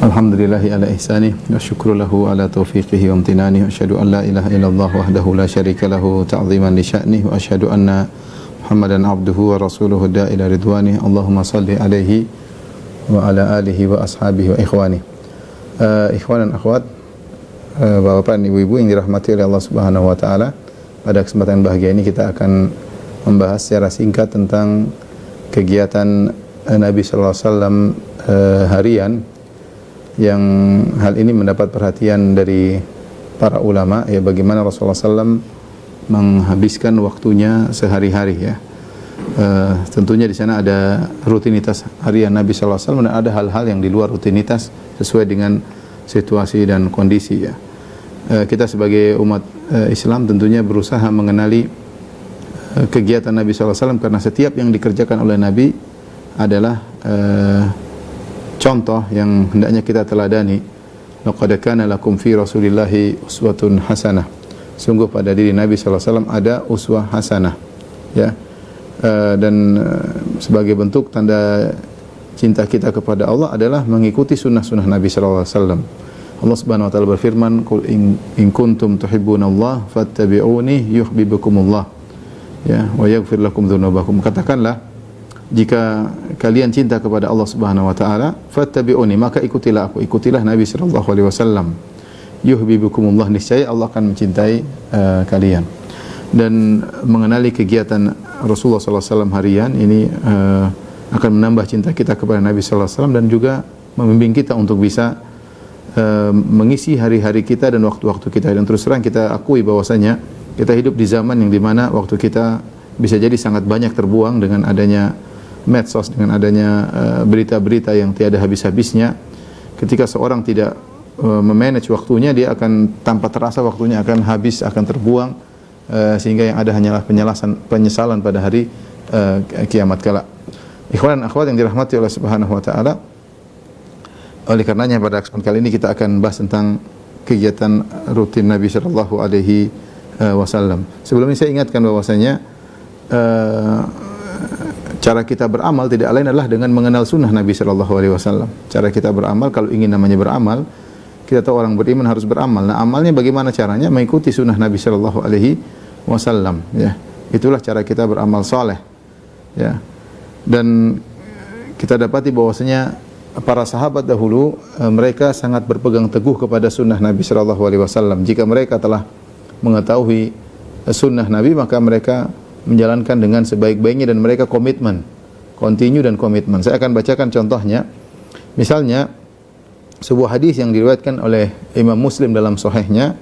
Alhamdulillahi ala ihsanih wa syukru lahu ala taufiqihi wa amtinani wa asyhadu an la ilaha illallah wahdahu la syarika lahu ta'ziman li sya'nih wa asyhadu anna Muhammadan abduhu wa rasuluhu da'ila ridwanih. Allahumma salli alaihi wa ala alihi wa ashabihi wa ikhwani. Ikhwan dan akhwat, bapak dan ibu-ibu yang dirahmati oleh Allah Subhanahu wa taala, pada kesempatan bahagia ini kita akan membahas secara singkat tentang kegiatan Nabi sallallahu alaihi wasallam harian, yang hal ini mendapat perhatian dari para ulama, ya, bagaimana Rasulullah SAW menghabiskan waktunya sehari-hari, ya. Tentunya di sana ada rutinitas harian Nabi SAW dan ada hal-hal yang di luar rutinitas sesuai dengan situasi dan kondisi, ya. Kita sebagai umat Islam tentunya berusaha mengenali kegiatan Nabi SAW, karena setiap yang dikerjakan oleh Nabi adalah contoh yang hendaknya kita teladani. Laqad kana lakum fi Rasulillahi uswatun hasanah. Sungguh pada diri Nabi sallallahu alaihi wasallam ada uswah hasanah, ya. Dan sebagai bentuk tanda cinta kita kepada Allah adalah mengikuti sunnah-sunnah Nabi sallallahu alaihi wasallam. Allah Subhanahu wa taala berfirman, "Qul in kuntum tuhibbunallaha fattabi'uni yuhibbukumullah." Ya, wa yaghfir lakum dzunubakum. Katakanlah, jika kalian cinta kepada Allah Subhanahu wa taala, fattabi'uni, maka ikutilah aku, ikutilah Nabi sallallahu alaihi wasallam. Yuhibbukumullah, niscaya Allah akan mencintai kalian. Dan mengenali kegiatan Rasulullah sallallahu alaihi wasallam harian ini akan menambah cinta kita kepada Nabi sallallahu alaihi wasallam dan juga membimbing kita untuk bisa mengisi hari-hari kita dan waktu-waktu kita. Dan terus terang kita akui bahwasanya kita hidup di zaman yang dimana waktu kita bisa jadi sangat banyak terbuang dengan adanya medsos, dengan adanya berita-berita yang tiada habis-habisnya. Ketika seorang tidak memanage waktunya, dia akan tanpa terasa waktunya akan habis, akan terbuang, sehingga yang ada hanyalah penyesalan pada hari kiamat kala. Ikhwan dan akhwat yang dirahmati oleh Subhanahu wa taala, oleh karenanya pada kesempatan kali ini kita akan bahas tentang kegiatan rutin Nabi sallallahu alaihi wasallam. Sebelum ini saya ingatkan bahwasanya cara kita beramal tidak lain adalah dengan mengenal sunnah Nabi sallallahu alaihi wasallam. Cara kita beramal, kalau ingin namanya beramal, kita tahu orang beriman harus beramal. Nah, amalnya bagaimana caranya? Mengikuti sunnah Nabi sallallahu alaihi wasallam, ya. Itulah cara kita beramal saleh, ya. Dan kita dapati bahwasanya para sahabat dahulu mereka sangat berpegang teguh kepada sunnah Nabi sallallahu alaihi wasallam. Jika mereka telah mengetahui sunnah Nabi, maka mereka menjalankan dengan sebaik-baiknya dan mereka komitmen, continue dan komitmen. Saya akan bacakan contohnya. Misalnya sebuah hadis yang diriwayatkan oleh Imam Muslim dalam sahihnya.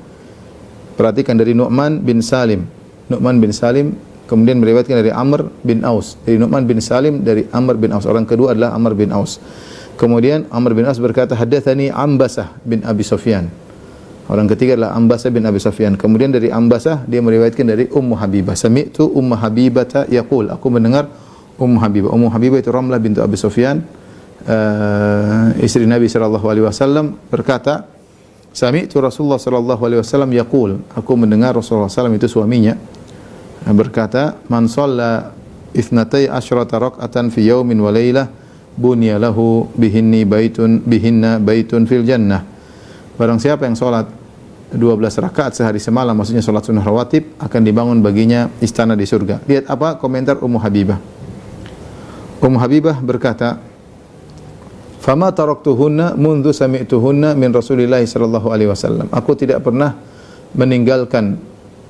Perhatikan, dari Nu'man bin Salim. Nu'man bin Salim kemudian meriwayatkan dari Amr bin Aus. Dari Nu'man bin Salim dari Amr bin Aus. Orang kedua adalah Amr bin Aus. Kemudian Amr bin Aus berkata, "Haddatsani Ambasah bin Abi Sufyan." Orang ketiga adalah Ambasah bin Abi Sufyan. Kemudian dari Ambasah dia meriwayatkan dari Ummu Habibah. Sami'tu Ummu Habibah yaqul, aku mendengar Ummu Habibah. Ummu Habibah itu Ramlah bintu Abi Sufyan, istri Nabi sallallahu alaihi wasallam, berkata, "Sami'tu Rasulullah sallallahu alaihi wasallam yaqul," aku mendengar Rasulullah sallallahu itu suaminya berkata, "Man shalla itsnatai asyrata rak'atan fi yaumin wa lailah bunya lahu bihinna baitun fil jannah." Barang siapa yang sholat 12 rakaat sehari semalam, maksudnya sholat sunnah rawatib, akan dibangun baginya istana di surga. Lihat apa komentar Ummu Habibah. Ummu Habibah berkata, "Fama taraktuhunna mundu sami'tuhunna min Rasulillah sallallahu alaihi wasallam." Aku tidak pernah meninggalkan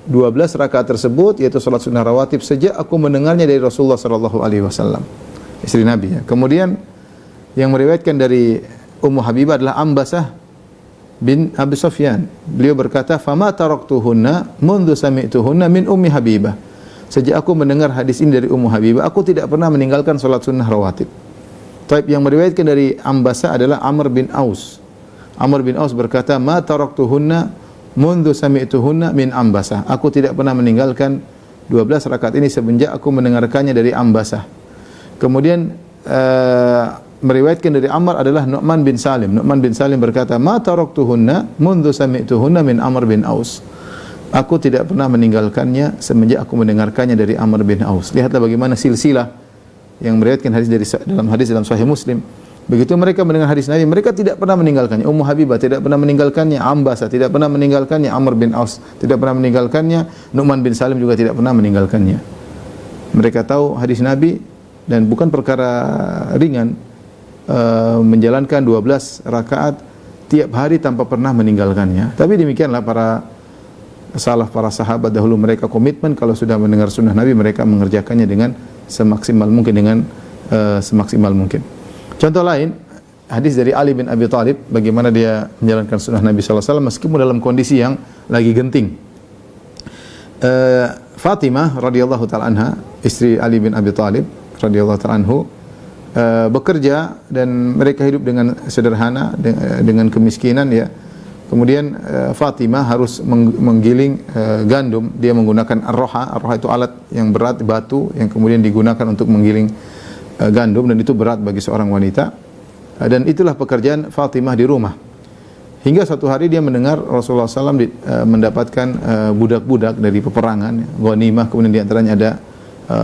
12 rakaat tersebut, yaitu sholat sunnah rawatib, sejak aku mendengarnya dari Rasulullah sallallahu alaihi wasallam, istri Nabi, ya. Kemudian yang meriwayatkan dari Ummu Habibah adalah Ambasah bin Abi Sufyan. Beliau berkata, "Fama taraktuhunna mundu sami'tuhunna min Ummi Habibah." Sejak aku mendengar hadis ini dari Ummu Habibah, aku tidak pernah meninggalkan salat sunnah rawatib. Taib yang meriwayatkan dari Ambasah adalah Amr bin Aus. Amr bin Aus berkata, "Ma taraktuhunna mundu sami'tuhunna min Ambasah." Aku tidak pernah meninggalkan 12 rakaat ini semenjak aku mendengarkannya dari Ambasah. Kemudian meriwayatkan dari Amr adalah Nu'man bin Salim. Nu'man bin Salim berkata, "Ma taraktuhunna mundu sami'tuhunna min Amr bin Aus." Aku tidak pernah meninggalkannya semenjak aku mendengarkannya dari Amr bin Aus. Lihatlah bagaimana silsilah yang meriwayatkan hadis dalam Sahih Muslim. Begitu mereka mendengar hadis Nabi, mereka tidak pernah meninggalkannya. Ummu Habibah tidak pernah meninggalkannya, Ambasah tidak pernah meninggalkannya, Amr bin Aus tidak pernah meninggalkannya, Nu'man bin Salim juga tidak pernah meninggalkannya. Mereka tahu hadis Nabi dan bukan perkara ringan menjalankan 12 rakaat tiap hari tanpa pernah meninggalkannya. Tapi demikianlah para sahabat dahulu, mereka komitmen kalau sudah mendengar sunnah Nabi mereka mengerjakannya dengan semaksimal mungkin. Contoh lain, hadis dari Ali bin Abi Thalib, bagaimana dia menjalankan sunnah Nabi SAW meskipun dalam kondisi yang lagi genting. Fatimah radhiyallahu ta'ala anha, istri Ali bin Abi Thalib radhiyallahu ta'ala anhu, bekerja dan mereka hidup dengan sederhana, dengan kemiskinan ya. Kemudian Fatimah harus menggiling gandum, dia menggunakan ar-roha. Ar-roha itu alat yang berat, batu yang kemudian digunakan untuk menggiling gandum, dan itu berat bagi seorang wanita. Dan itulah pekerjaan Fatimah di rumah. Hingga suatu hari dia mendengar Rasulullah SAW mendapatkan budak-budak dari peperangan, ghanimah, kemudian di antaranya ada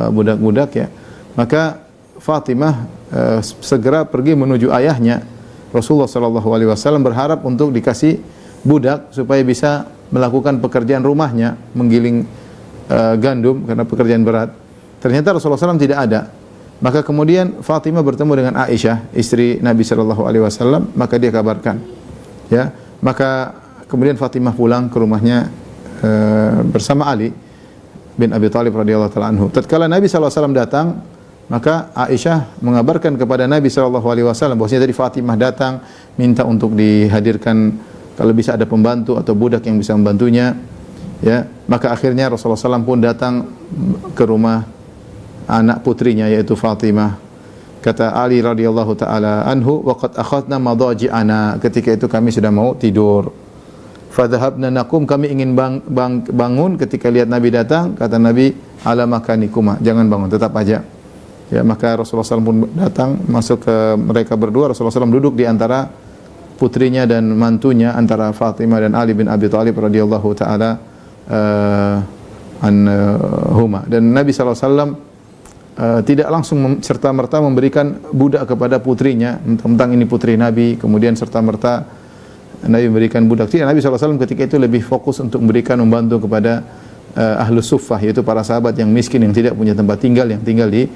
budak-budak ya. Maka Fatimah segera pergi menuju ayahnya. Rasulullah SAW berharap untuk dikasih budak supaya bisa melakukan pekerjaan rumahnya, menggiling gandum karena pekerjaan berat. Ternyata Rasulullah SAW tidak ada. Maka kemudian Fatimah bertemu dengan Aisyah, istri Nabi SAW, maka dia kabarkan. Ya, maka kemudian Fatimah pulang ke rumahnya bersama Ali bin Abi Thalib radhiyallahu taala anhu. Tatkala Nabi SAW datang, maka Aisyah mengabarkan kepada Nabi SAW bahwasanya tadi Fatimah datang minta untuk dihadirkan kalau bisa ada pembantu atau budak yang bisa membantunya. Ya, maka akhirnya Rasulullah SAW pun datang ke rumah anak putrinya yaitu Fatimah. Kata Ali radhiyallahu taala anhu, waqad akhadna madaji'ana, ketika itu kami sudah mau tidur. Fadhahabna naqum, kami ingin bangun ketika lihat Nabi datang. Kata Nabi, ala makanikuma, jangan bangun, tetap aja. Ya, maka Rasulullah SAW pun datang masuk ke mereka berdua. Rasulullah SAW duduk di antara putrinya dan mantunya, antara Fatimah dan Ali bin Abi Thalib radhiyallahu taala anhuma. Dan Nabi SAW tidak langsung serta-merta memberikan budak kepada putrinya, tentang ini putri Nabi, kemudian serta-merta Nabi memberikan budak. Tidak, Nabi SAW ketika itu lebih fokus untuk memberikan, membantu kepada ahlus suffah, yaitu para sahabat yang miskin, yang tidak punya tempat tinggal, yang tinggal di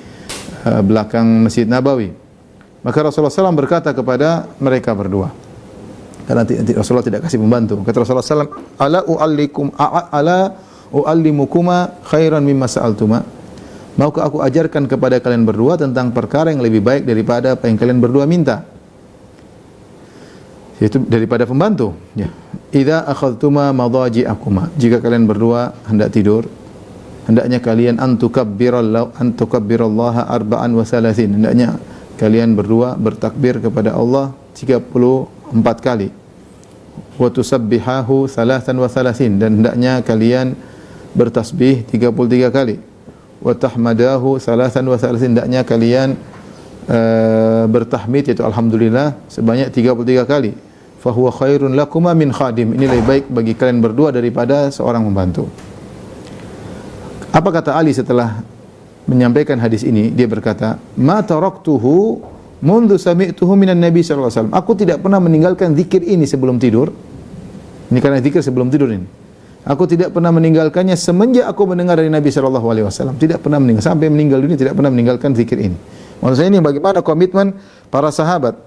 belakang Masjid Nabawi. Maka Rasulullah SAW berkata kepada mereka berdua, karena Rasulullah tidak kasih pembantu. Kata Rasulullah SAW, ala u'allimukuma khairan mimma sa'altuma. Maukah aku ajarkan kepada kalian berdua tentang perkara yang lebih baik daripada apa yang kalian berdua minta? Yaitu daripada pembantu. Ya. Idza akhadtuma madaji'akuma. Jika kalian berdua hendak tidur, hendaknya kalian antukabbirallaha arba'an wa salasin. Hendaknya kalian berdua bertakbir kepada Allah 34 kali. Wa tusabbihahu salasan wa salasin. Dan hendaknya kalian bertasbih 33 kali. Wa tahmadahu salasan wa salasin, hendaknya kalian bertahmid, yaitu alhamdulillah, sebanyak 33 kali. Fa huwa khairun lakuma min khadim. Ini lebih baik bagi kalian berdua daripada seorang membantu. Apa kata Ali setelah menyampaikan hadis ini? Dia berkata, "Ma taraktuhu mundu sami'tuhu minan Nabi sallallahu alaihi wasallam." Aku tidak pernah meninggalkan zikir ini sebelum tidur. Ini karena zikir sebelum tidur ini. Aku tidak pernah meninggalkannya semenjak aku mendengar dari Nabi sallallahu alaihi wasallam. Tidak pernah meninggal, sampai meninggal dunia tidak pernah meninggalkan zikir ini. Maksud saya ini bagaimana komitmen para sahabat.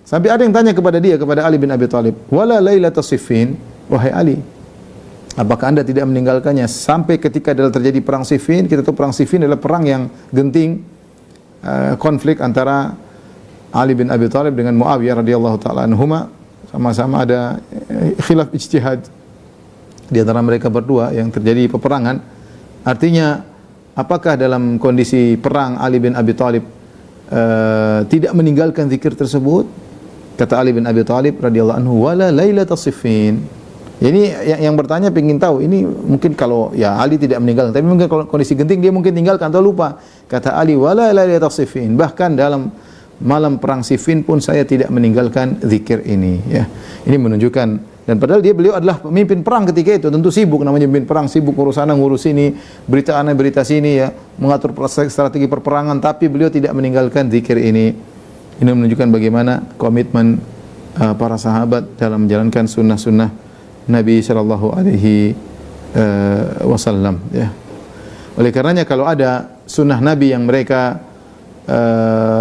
Sampai ada yang tanya kepada dia, kepada Ali bin Abi Thalib, "Wala lailatas siffin?" Wahai Ali, apakah Anda tidak meninggalkannya sampai ketika adalah terjadi perang Siffin? Kita tahu perang Siffin adalah perang yang genting, konflik antara Ali bin Abi Thalib dengan Muawiyah radhiyallahu taala anhuma. Sama-sama ada khilaf ijtihad di antara mereka berdua yang terjadi peperangan. Artinya, apakah dalam kondisi perang Ali bin Abi Thalib tidak meninggalkan zikir tersebut? Kata Ali bin Abi Thalib radhiyallahu anhu, wala lailatas siffin. Ini yang bertanya ingin tahu, ini mungkin kalau ya Ali tidak meninggalkan, tapi mungkin kalau kondisi genting dia mungkin tinggalkan atau lupa. Kata Ali, wala lailatas siffin. Bahkan dalam malam perang Siffin pun saya tidak meninggalkan zikir ini, ya. Ini menunjukkan. Dan padahal beliau adalah pemimpin perang ketika itu, tentu sibuk, namanya pemimpin perang, sibuk urus sana, ngurus sini, berita ana, berita sini ya, mengatur strategi perperangan, tapi beliau tidak meninggalkan zikir ini. Ini menunjukkan bagaimana komitmen para sahabat dalam menjalankan sunnah-sunnah Nabi sallallahu alaihi wasallam, ya. Oleh karenanya kalau ada sunnah Nabi yang mereka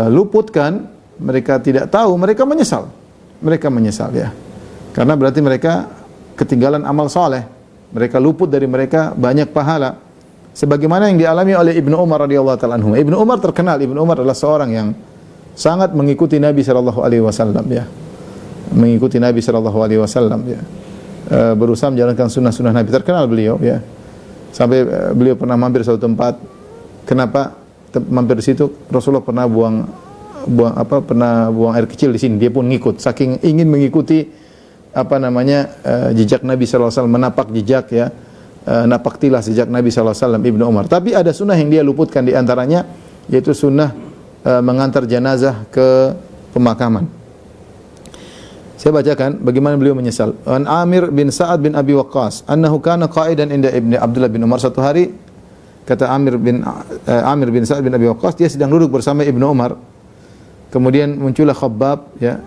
luputkan, mereka tidak tahu, mereka menyesal. Mereka menyesal, ya. Karena berarti mereka ketinggalan amal soleh. Mereka luput dari mereka banyak pahala. Sebagaimana yang dialami oleh Ibnu Umar radhiyallahu taala anhu. Ibnu Umar terkenal, Ibnu Umar adalah seorang yang sangat mengikuti Nabi sallallahu alaihi wasallam, ya. Mengikuti Nabi sallallahu alaihi wasallam, ya. Berusaha menjalankan sunnah-sunnah Nabi. Terkenal beliau, ya. Sampai beliau pernah mampir suatu tempat. Kenapa mampir di situ? Rasulullah pernah buang air kecil di sini. Dia pun ngikut. Saking ingin mengikuti jejak Nabi sallallahu alaihi wasallam, menapak jejak, ya. Napak tilas jejak Nabi sallallahu alaihi wasallam, Ibnu Umar. Tapi ada sunnah yang dia luputkan, di antaranya yaitu sunnah mengantar jenazah ke pemakaman. Saya bacakan bagaimana beliau menyesal. An Amir bin Sa'ad bin Abi Waqqas annahu kana qa'idan inda Ibnu Abdullah bin Umar. Satu hari kata Amir bin Sa'ad bin Abi Waqqas, dia sedang duduk bersama Ibnu Umar. Kemudian muncullah Khabbab, ya.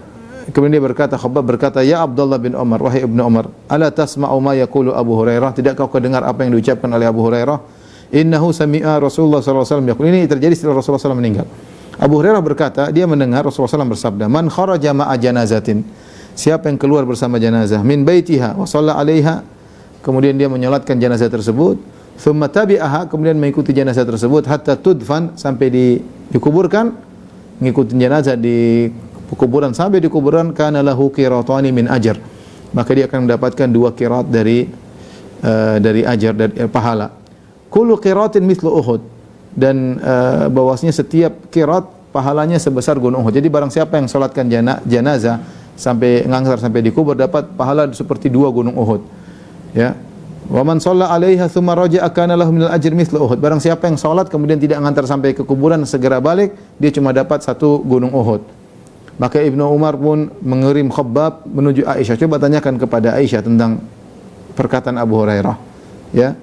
Kemudian Khabbab berkata, "Ya Abdullah bin Umar, wahai Ibnu Umar, ala tasma'u ma yaqulu Abu Hurairah? Tidakkah kau dengar apa yang diucapkan oleh Abu Hurairah? Innahu sami'a Rasulullah sallallahu alaihi wasallam yaqul." Ini terjadi setelah Rasulullah SAW meninggal. Abu Hurairah berkata, dia mendengar Rasulullah SAW bersabda, "Man kharaja ma'a janazatin." Siapa yang keluar bersama jenazah, min baitiha wa shalla 'alaiha, kemudian dia menyolatkan jenazah tersebut, thumma tabi'aha, kemudian mengikuti jenazah tersebut hatta tudfan, sampai dikuburkan, mengikuti jenazah di kuburan sampai di kuburan, kana lahu qiratani min ajr, maka dia akan mendapatkan 2 qirat dari ajar, dari pahala. Kullu qiratin mithlu Uhud, dan bahwasanya setiap qirat pahalanya sebesar gunung Uhud. Jadi barang siapa yang salatkan jenazah sampai ngantar sampai dikubur, dapat pahala seperti 2 gunung Uhud, ya. Wa man shalla 'alaiha tsumma raja'a kana lahu minal ajri mithlu Uhud. Barang siapa yang salat kemudian tidak ngantar sampai ke kuburan, segera balik, dia cuma dapat 1 gunung Uhud. Maka Ibnu Umar pun mengirim Khabbab menuju Aisyah. Coba tanyakan kepada Aisyah tentang perkataan Abu Hurairah, ya.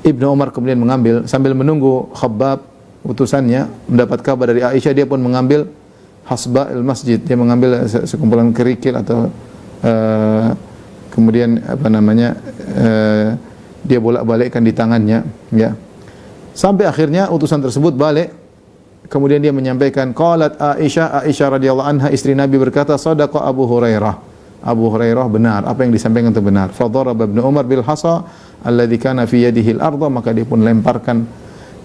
Ibnu Umar kemudian mengambil, sambil menunggu Khabbab utusannya mendapat kabar dari Aisyah, dia pun mengambil hasba al-masjid, dia mengambil sekumpulan kerikil atau kemudian dia bolak-balikkan di tangannya, ya. Sampai akhirnya utusan tersebut balik. Kemudian dia menyampaikan, qalat Aisyah radhiyallahu anha, istri Nabi berkata, sadaqa Abu Hurairah. Abu Hurairah benar, apa yang disampaikan itu benar. Fa daraba Ibnu Umar bil hasa alladhi kana fi yadihi al-ardh, maka dia pun lemparkan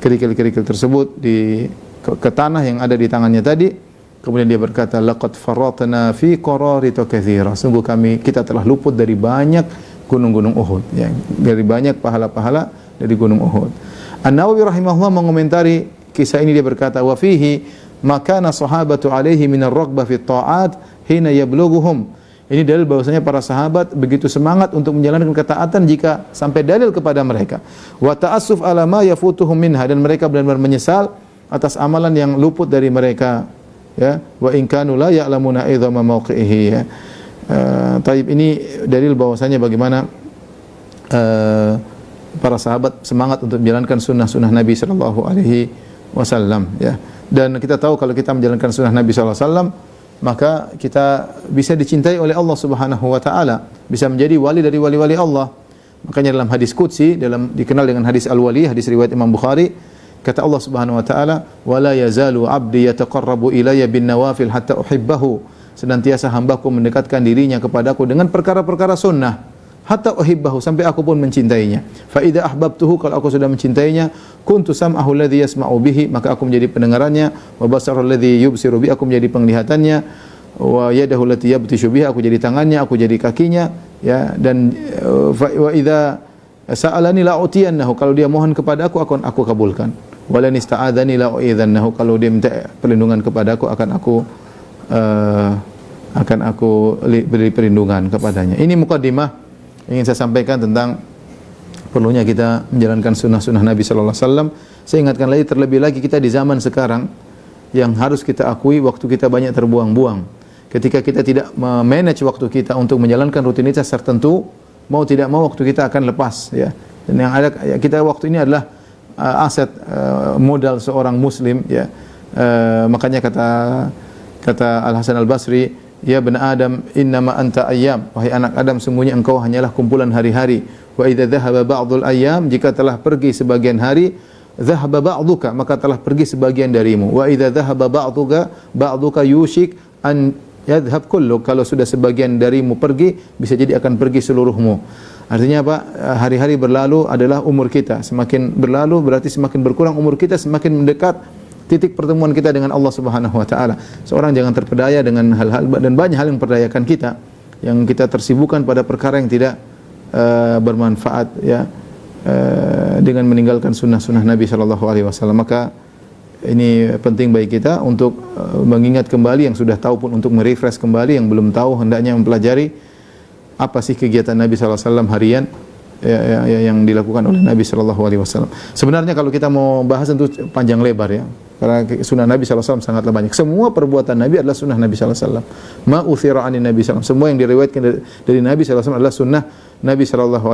kerikil-kerikil tersebut ke tanah yang ada di tangannya tadi. Kemudian dia berkata, laqad farratna fi qararita katsira. Sungguh kita telah luput dari banyak gunung-gunung Uhud, ya, dari banyak pahala-pahala dari gunung Uhud. An-Nawawi rahimahullah mengomentari kisah ini, dia berkata, wa fihi makana sahabatu alaihi min ar-raghbah fi at-ta'at hina yablughuhum. Ini dalil bahwasanya para sahabat begitu semangat untuk menjalankan ketaatan jika sampai dalil kepada mereka. Wa ta'assuf ala ma yafutuhum minha, dan mereka benar-benar menyesal atas amalan yang luput dari mereka, ya. Wa in kanu la ya'lamuna idhama mawqi'ihi, ya. Taib, ini dalil bahwasanya bagaimana para sahabat semangat untuk menjalankan sunnah-sunnah Nabi sallallahu alaihi wasallam, ya. Dan kita tahu kalau kita menjalankan sunnah Nabi sallallahu alaihi wasallam, maka kita bisa dicintai oleh Allah Subhanahu wa taala, bisa menjadi wali dari wali-wali Allah. Makanya dalam hadis qudsi, dikenal dengan hadis al-wali, hadis riwayat Imam Bukhari, kata Allah Subhanahu wa taala, "Wala yazalu 'abdi yataqarrabu ilayya bin nawafil hatta uhibbahu." Senantiasa hambaku mendekatkan dirinya kepadaku dengan perkara-perkara sunnah, hatta uhibbahu, sampai aku pun mencintainya. Fa idza ahbabtuhu, kalau aku sudah mencintainya, kuntu sam'ahu alladhi yasma'u bihi, maka aku menjadi pendengarannya, wa basarahu alladhi yubsiru bihi, aku menjadi penglihatannya, wa yadahu allati yabtishu bihi, aku jadi tangannya, aku jadi kakinya, ya. Dan wa idza sa'alani la utiyannahu, kalau dia mohon kepada aku akan aku kabulkan. Wa lan ista'adzani la u'idzannahu, kalau dia minta perlindungan kepada aku akan aku beri perlindungan kepadanya. Ini mukadimah ingin saya sampaikan tentang perlunya kita menjalankan sunnah-sunnah Nabi sallallahu alaihi wasallam. Saya ingatkan lagi, terlebih lagi kita di zaman sekarang yang harus kita akui waktu kita banyak terbuang-buang. Ketika kita tidak memanage waktu kita untuk menjalankan rutinitas tertentu, mau tidak mau waktu kita akan lepas, ya. Dan yang ada, ya, kita waktu ini adalah aset modal seorang muslim, ya. Makanya kata Al Hasan Al Basri, ya bani Adam, innama anta ayyam, wahai anak Adam, sungguhnya engkau hanyalah kumpulan hari-hari. Wa idza dhahaba ba'dul ayyam, jika telah pergi sebagian hari, dhahaba ba'duka, maka telah pergi sebagian darimu. Wa idza dhahaba ba'duka yushik an yadhhab kullu, kalau sudah sebagian darimu pergi, bisa jadi akan pergi seluruhmu. Artinya apa? Hari-hari berlalu adalah umur kita. Semakin berlalu berarti semakin berkurang umur kita, semakin mendekat titik pertemuan kita dengan Allah Subhanahu wa taala. Seorang jangan terpedaya dengan hal-hal, dan banyak hal yang memperdayakan kita, yang kita tersibukkan pada perkara yang tidak bermanfaat, ya, dengan meninggalkan sunnah-sunnah Nabi sallallahu alaihi wasallam. Maka ini penting bagi kita untuk mengingat kembali, yang sudah tahu pun untuk merefresh kembali, yang belum tahu hendaknya mempelajari apa sih kegiatan Nabi sallallahu alaihi wasallam harian, yang dilakukan oleh Nabi sallallahu alaihi wasallam. Sebenarnya kalau kita mau bahas tentu panjang lebar, ya. Karena sunnah Nabi sallallahu alaihi wasallam sangatlah banyak. Semua perbuatan Nabi adalah sunnah Nabi sallallahu alaihi wasallam. Ma uthira anin Nabi sallallahu alaihi wasallam. Semua yang diriwayatkan dari Nabi sallallahu alaihi wasallam adalah sunnah Nabi sallallahu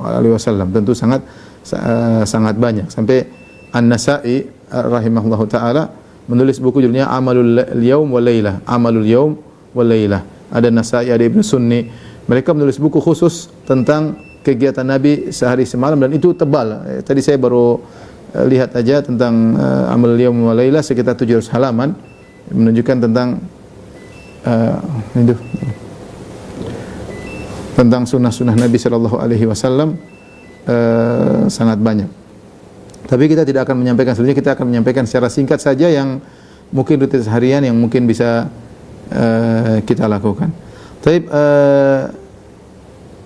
alaihi wasallam. Tentu sangat banyak. Sampai An-Nasa'i rahimahullahu taala menulis buku judulnya Amalul Yaum wal Lailah. Amalul Yaum wal Lailah. Ada Nasa'i, ada Ibnu Sunni. Mereka menulis buku khusus tentang kegiatan Nabi sehari semalam, dan itu tebal. Tadi saya baru lihat aja tentang Amal Yaum wa Lailah sekitar 700 halaman, menunjukkan tentang sunnah-sunnah Nabi sallallahu alaihi wasallam sangat banyak. Tapi kita tidak akan menyampaikan, sebenarnya kita akan menyampaikan secara singkat saja yang mungkin rutinitas harian yang mungkin bisa kita lakukan. Taib,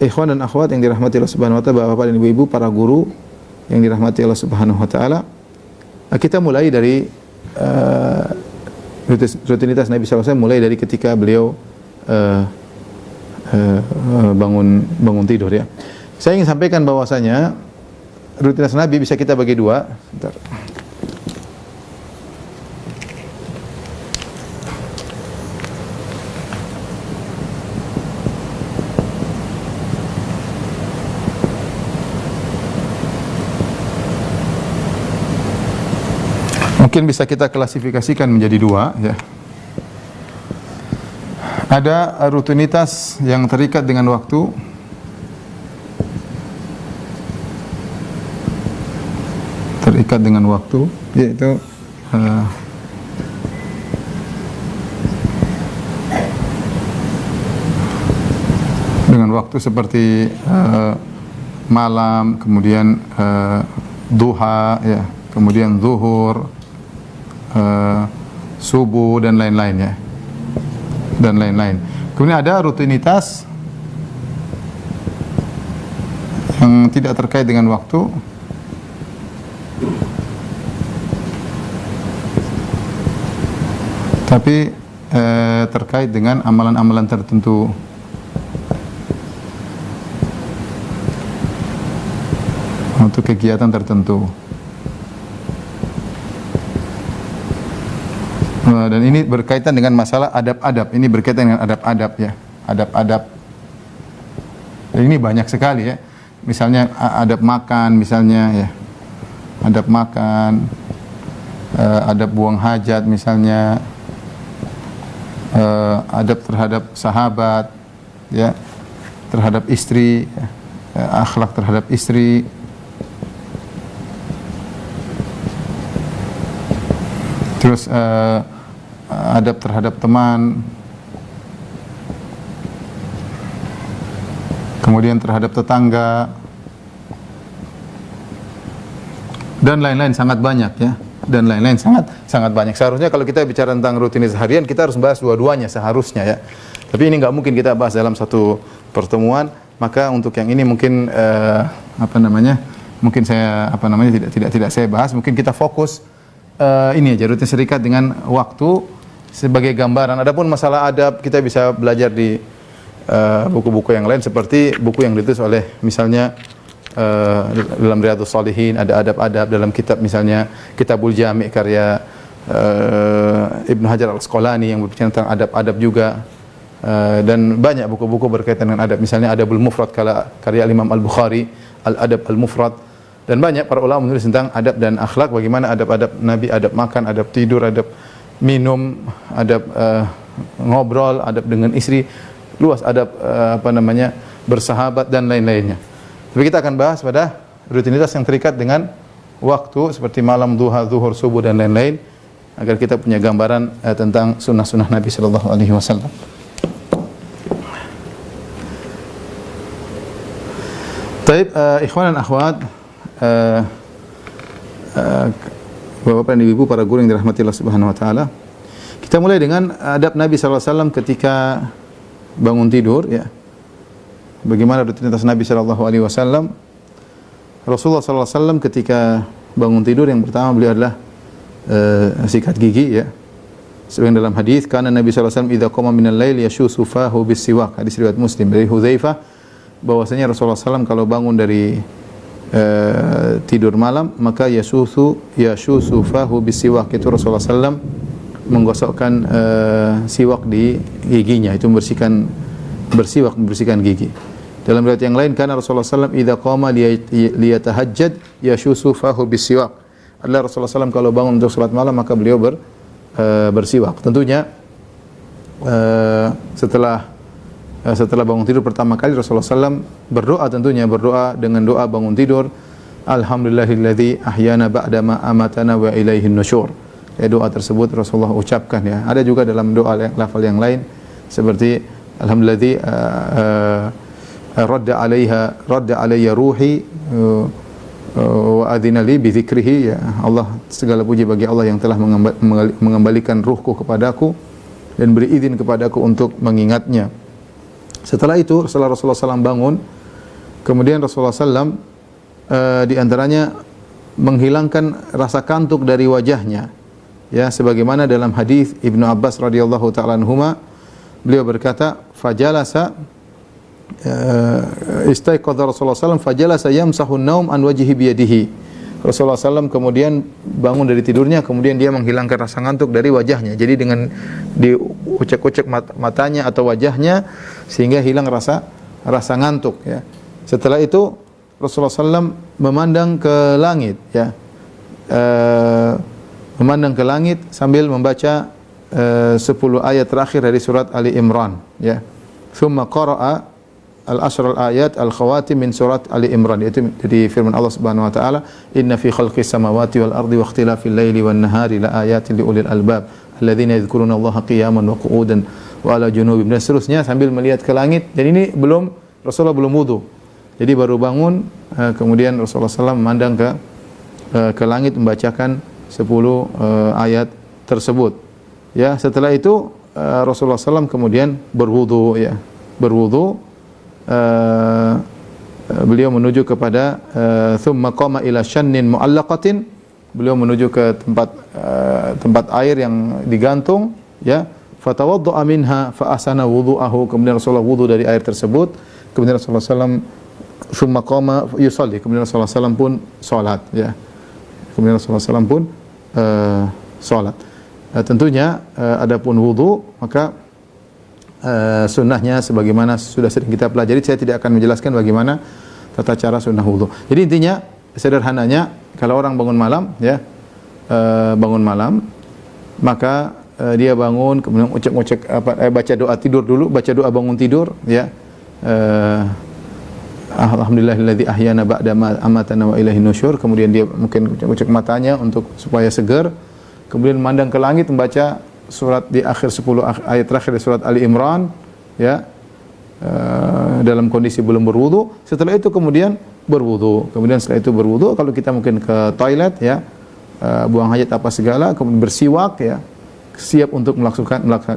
ikhwan dan akhwat yang dirahmati Allah Subhanahu wa taala, Bapak dan Ibu-ibu, para guru yang dirahmati Allah Subhanahu wa taala, kita mulai dari rutinitas Nabi sallallahu alaihi wasallam, mulai dari ketika beliau bangun tidur, ya. Saya ingin sampaikan bahwasanya rutinitas Nabi bisa kita bagi dua. Bentar. Mungkin bisa kita klasifikasikan menjadi dua, ya. Ada rutinitas yang terikat dengan waktu, yaitu dengan waktu seperti malam, kemudian duha, ya, kemudian zuhur, subuh, dan lain-lain, ya, dan lain-lain. Kemudian ada rutinitas yang tidak terkait dengan waktu, tapi terkait dengan amalan-amalan tertentu. Untuk kegiatan tertentu. Dan ini berkaitan dengan masalah adab-adab. Ini berkaitan dengan adab-adab, ya. Adab-adab. Dan ini banyak sekali, ya. Misalnya adab makan, misalnya, ya. Adab makan, adab buang hajat, misalnya, adab terhadap sahabat, ya, terhadap istri, ya. Akhlak terhadap istri. Terus adab terhadap teman, kemudian terhadap tetangga, dan lain-lain, sangat banyak, ya. Dan lain-lain sangat banyak. Seharusnya kalau kita bicara tentang rutinitas harian, kita harus bahas dua-duanya seharusnya, ya. Tapi ini nggak mungkin kita bahas dalam satu pertemuan. Maka untuk yang ini mungkin mungkin saya tidak saya bahas. Mungkin kita fokus ini aja, rutinitas serikat dengan waktu sebagai gambaran. Adapun masalah adab, kita bisa belajar di buku-buku yang lain, seperti buku yang ditulis oleh, misalnya dalam Riyadhus Shalihin ada adab-adab, dalam kitab misalnya Kitabul Jami' karya Ibnu Hajar Al-Asqalani yang berbicara tentang adab-adab juga, dan banyak buku-buku berkaitan dengan adab, misalnya Adabul Mufrad karya Imam Al-Bukhari, Al-Adab Al-Mufrad, Dan banyak para ulama menulis tentang adab dan akhlak, bagaimana adab-adab Nabi, adab makan, adab tidur, adab minum, adab ngobrol, adab dengan istri, luas adab bersahabat dan lain-lainnya. Tapi kita akan bahas pada rutinitas yang terikat dengan waktu seperti malam, duha, zuhur, subuh dan lain-lain, agar kita punya gambaran tentang sunnah-sunnah Nabi sallallahu alaihi wasallam. Baik, ikhwan dan akhwat, Bapak dan Ibu, para guru yang dirahmati Allah Subhanahu wa taala. Kita mulai dengan adab Nabi sallallahu alaihi wasallam ketika bangun tidur, ya. Bagaimana rutinitas Nabi sallallahu alaihi wasallam? Rasulullah sallallahu alaihi wasallam ketika bangun tidur, yang pertama beliau adalah sikat gigi, ya. Sebagaimana dalam hadis, kana Nabi sallallahu alaihi wasallam idza qama minal lail yashusu fahu bis-siwak. Hadis riwayat Muslim dari Hudzaifah, bahwasanya Rasulullah SAW kalau bangun dari tidur malam, maka yashusu fahu bis-siwak, itu Rasulullah SAW menggosokkan siwak di giginya, itu membersihkan gigi. Dalam riwayat yang lain, karena Rasulullah SAW idza qama liyatahajjad yashusu fahu bis-siwak. Adalah Rasulullah SAW kalau bangun untuk salat malam, maka beliau bersiwak. Tentunya setelah bangun tidur pertama kali, Rasulullah SAW berdoa, tentunya berdoa dengan doa bangun tidur, alhamdulillahilladzi ahyana ba'dama amatana wa ilaihin nusyur. Doa tersebut Rasulullah ucapkan, ya. Ada juga dalam doa lafal yang lain seperti alhamdulilladzi radda alayya ruhi wa adzina li bi dzikrihi, ya Allah, segala puji bagi Allah yang telah mengembalikan ruhku kepadaku dan beri izin kepadaku untuk mengingatnya. Setelah itu, setelah Rasulullah SAW bangun, kemudian Rasulullah SAW di antaranya menghilangkan rasa kantuk dari wajahnya, ya, sebagaimana dalam hadis Ibnu Abbas radhiyallahu taala anhuma, beliau berkata, fajalasa istaiqadha Rasulullah SAW fajalasa yamsahu an-naum an wajhihi biyadihi. Rasulullah SAW kemudian bangun dari tidurnya, kemudian dia menghilangkan rasa ngantuk dari wajahnya. Jadi dengan diucek-ucek matanya atau wajahnya sehingga hilang rasa ngantuk, ya. Setelah itu Rasulullah SAW memandang ke langit, ya, memandang ke langit sambil membaca 10 ayat terakhir dari surat Ali Imran, ya. Thumma qara'a al-ashr al-ayat al-khawatim min surat Ali Imran, yaitu dari firman Allah Subhanahu wa taala, inna fi khalqis samawati wal ardi wa ikhtilafil laili wan nahari la ayatin li ulil albab alladzina yadhkuruna Allaha qiyaman wa qu'udan wa ala junubihim, dan seterusnya sambil melihat ke langit. Dan ini Rasulullah belum wudu. Jadi baru bangun, kemudian Rasulullah SAW memandang ke langit membacakan 10 ayat tersebut. Ya, setelah itu Rasulullah SAW kemudian berwudu, ya. Beliau menuju kepada thumma qama ila shannin mu'allaqatin, beliau menuju ke tempat air yang digantung, ya. Fatawadda'a minha fa ahsana wudu'ahu, kemudian Rasulullah wudu dari air tersebut. Kemudian Rasulullah SAW thumma qama yusalli, kemudian Rasulullah SAW pun salat, ya. Kemudian Rasulullah SAW pun salat. Tentunya adapun wudu, maka sunnahnya sebagaimana sudah sering kita pelajari, saya tidak akan menjelaskan bagaimana tata cara sunnah wudu. Jadi intinya, sederhananya, kalau orang bangun malam, ya, maka dia bangun, kemudian baca doa tidur dulu, baca doa bangun tidur, ya. Alhamdulillahilladzi ahyana ba'da amatana wa ilaihin nusyur. Kemudian dia mungkin ucap matanya untuk supaya segar. Kemudian memandang ke langit, membaca surat di akhir 10 ayat terakhir di surat Ali Imran, ya, dalam kondisi belum berwudu. Setelah itu kemudian berwudu. Kemudian setelah itu berwudu, kalau kita mungkin ke toilet, ya, buang hajat apa segala, kemudian bersiwak, ya, siap untuk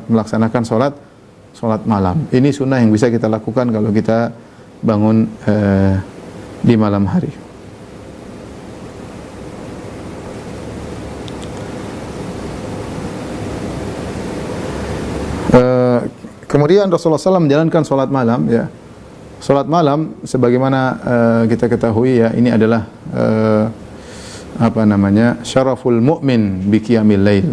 melaksanakan salat malam. Ini sunnah yang bisa kita lakukan kalau kita bangun di malam hari. Kemudian Rasulullah SAW menjalankan salat malam, ya. Salat malam sebagaimana kita ketahui, ya, ini adalah syaraful mu'min bi qiyamil lail.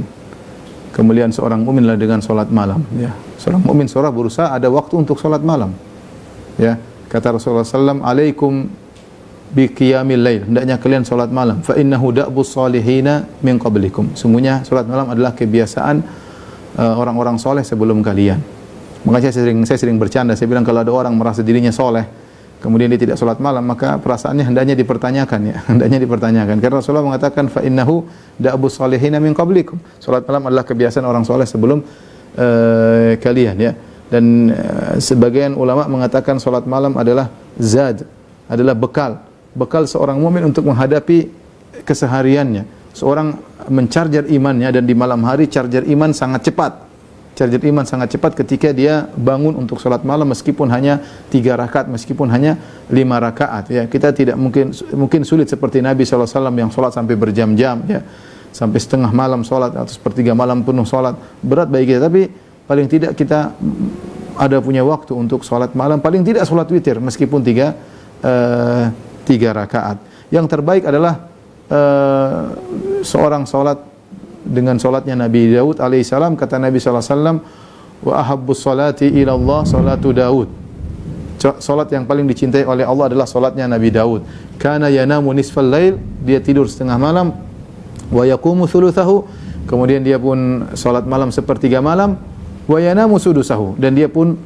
Kemuliaan seorang mukmin adalah dengan salat malam, ya. Seorang mukmin berusaha ada waktu untuk salat malam, ya. Kata Rasulullah SAW, alaikum bi qiyamil lail, hendaknya kalian salat malam. Fa innahu da'bus salihina min qablikum. Sungguhnya salat malam adalah kebiasaan orang-orang soleh sebelum kalian. Makanya saya sering bercanda, saya bilang kalau ada orang merasa dirinya soleh, kemudian dia tidak salat malam, maka perasaannya hendaknya dipertanyakan ya, hendaknya dipertanyakan. Karena Rasulullah mengatakan fa innahu da'bus salihina min qablikum. Salat malam adalah kebiasaan orang soleh sebelum kalian ya. Dan sebagian ulama mengatakan salat malam adalah zad, adalah bekal seorang mukmin untuk menghadapi kesehariannya. Seorang mencarger imannya, dan di malam hari charger iman sangat cepat. Charger iman sangat cepat ketika dia bangun untuk salat malam meskipun hanya 3 rakaat, meskipun hanya 5 rakaat ya. Kita tidak mungkin sulit seperti Nabi SAW yang salat sampai berjam-jam ya. Sampai setengah malam salat atau sepertiga malam penuh salat. Berat bagi kita, tapi paling tidak kita ada punya waktu untuk salat malam, paling tidak salat witir meskipun 3 rakaat. Yang terbaik adalah seorang salat dengan salatnya Nabi Daud alaihissalam. Kata Nabi SAW, wa ahabbus salati ila Allah salatu Daud. Salat yang paling dicintai oleh Allah adalah salatnya Nabi Daud. Kana yanamu nisfal lail, dia tidur setengah malam, wa yaqumu thuluthahu, kemudian dia pun salat malam sepertiga malam, wa yanamu sudusahu, dan dia pun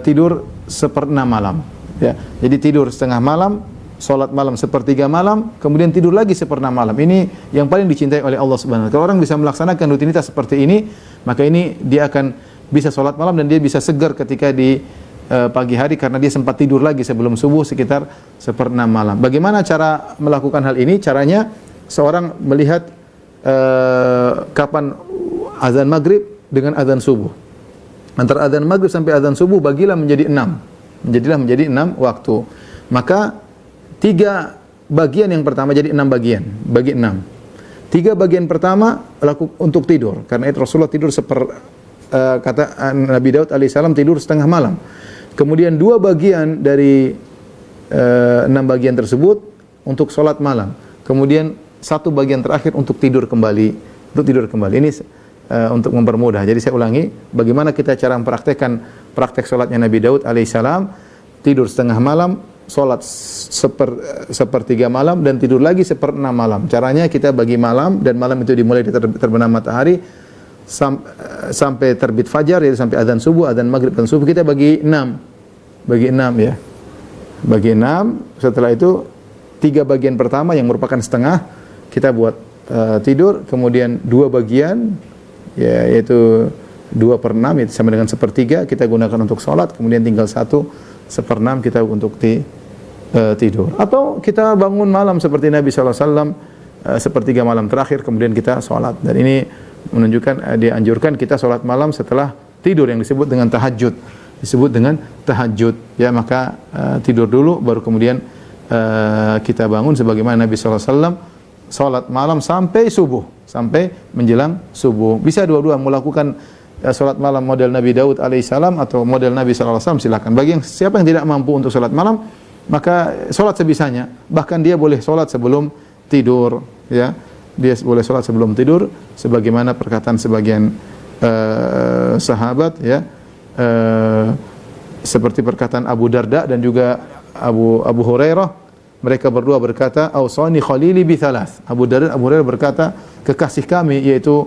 tidur seperenam malam ya. Jadi tidur setengah malam, salat malam sepertiga malam, kemudian tidur lagi seperenam malam. Ini yang paling dicintai oleh Allah Subhanahu wa taala. Kalau orang bisa melaksanakan rutinitas seperti ini, maka ini dia akan bisa salat malam dan dia bisa segar ketika di pagi hari karena dia sempat tidur lagi sebelum subuh sekitar seperenam malam. Bagaimana cara melakukan hal ini? Caranya seorang melihat kapan azan maghrib dengan azan subuh. Antara azan maghrib sampai azan subuh bagilah menjadi 6. Menjadi 6 waktu. Maka 3 bagian yang pertama jadi 6 bagian, bagi 6. 3 bagian pertama untuk tidur. Karena itu Rasulullah tidur kata Nabi Daud alaihissalam tidur setengah malam. Kemudian 2 bagian dari 6 bagian tersebut untuk sholat malam. Kemudian 1 bagian terakhir untuk tidur kembali. Ini untuk mempermudah. Jadi saya ulangi, bagaimana kita cara mempraktekkan praktek sholatnya Nabi Daud alaihissalam, tidur setengah malam, sholat sepertiga malam, dan tidur lagi seperenam malam. Caranya kita bagi malam, dan malam itu dimulai dari terbenam matahari sampai terbit fajar, yaitu sampai azan subuh, azan maghrib, dan subuh kita bagi 6 ya. Bagi 6, setelah itu 3 bagian pertama yang merupakan setengah kita buat tidur, kemudian 2 bagian ya, yaitu 2/6 itu sama dengan sepertiga kita gunakan untuk sholat, kemudian tinggal 1/6 kita untuk tidur. Atau kita bangun malam seperti Nabi SAW, sepertiga malam terakhir, kemudian kita sholat. Dan ini menunjukkan dianjurkan kita sholat malam setelah tidur, yang disebut dengan tahajud. Ya, maka tidur dulu baru kemudian kita bangun sebagaimana Nabi SAW sholat malam sampai subuh, sampai menjelang subuh. Bisa dua-dua melakukan sholat malam model Nabi Daud alaihissalam atau model Nabi SAW, silakan. Bagi siapa yang tidak mampu untuk sholat malam, maka sholat sebisanya. Bahkan dia boleh sholat sebelum tidur ya. Dia boleh sholat sebelum tidur sebagaimana perkataan sebagian sahabat ya, seperti perkataan Abu Darda dan juga Abu Hurairah. Mereka berdua berkata, "Ausani khalili bi thalath." Abu Darda dan Abu Hurairah berkata, kekasih kami yaitu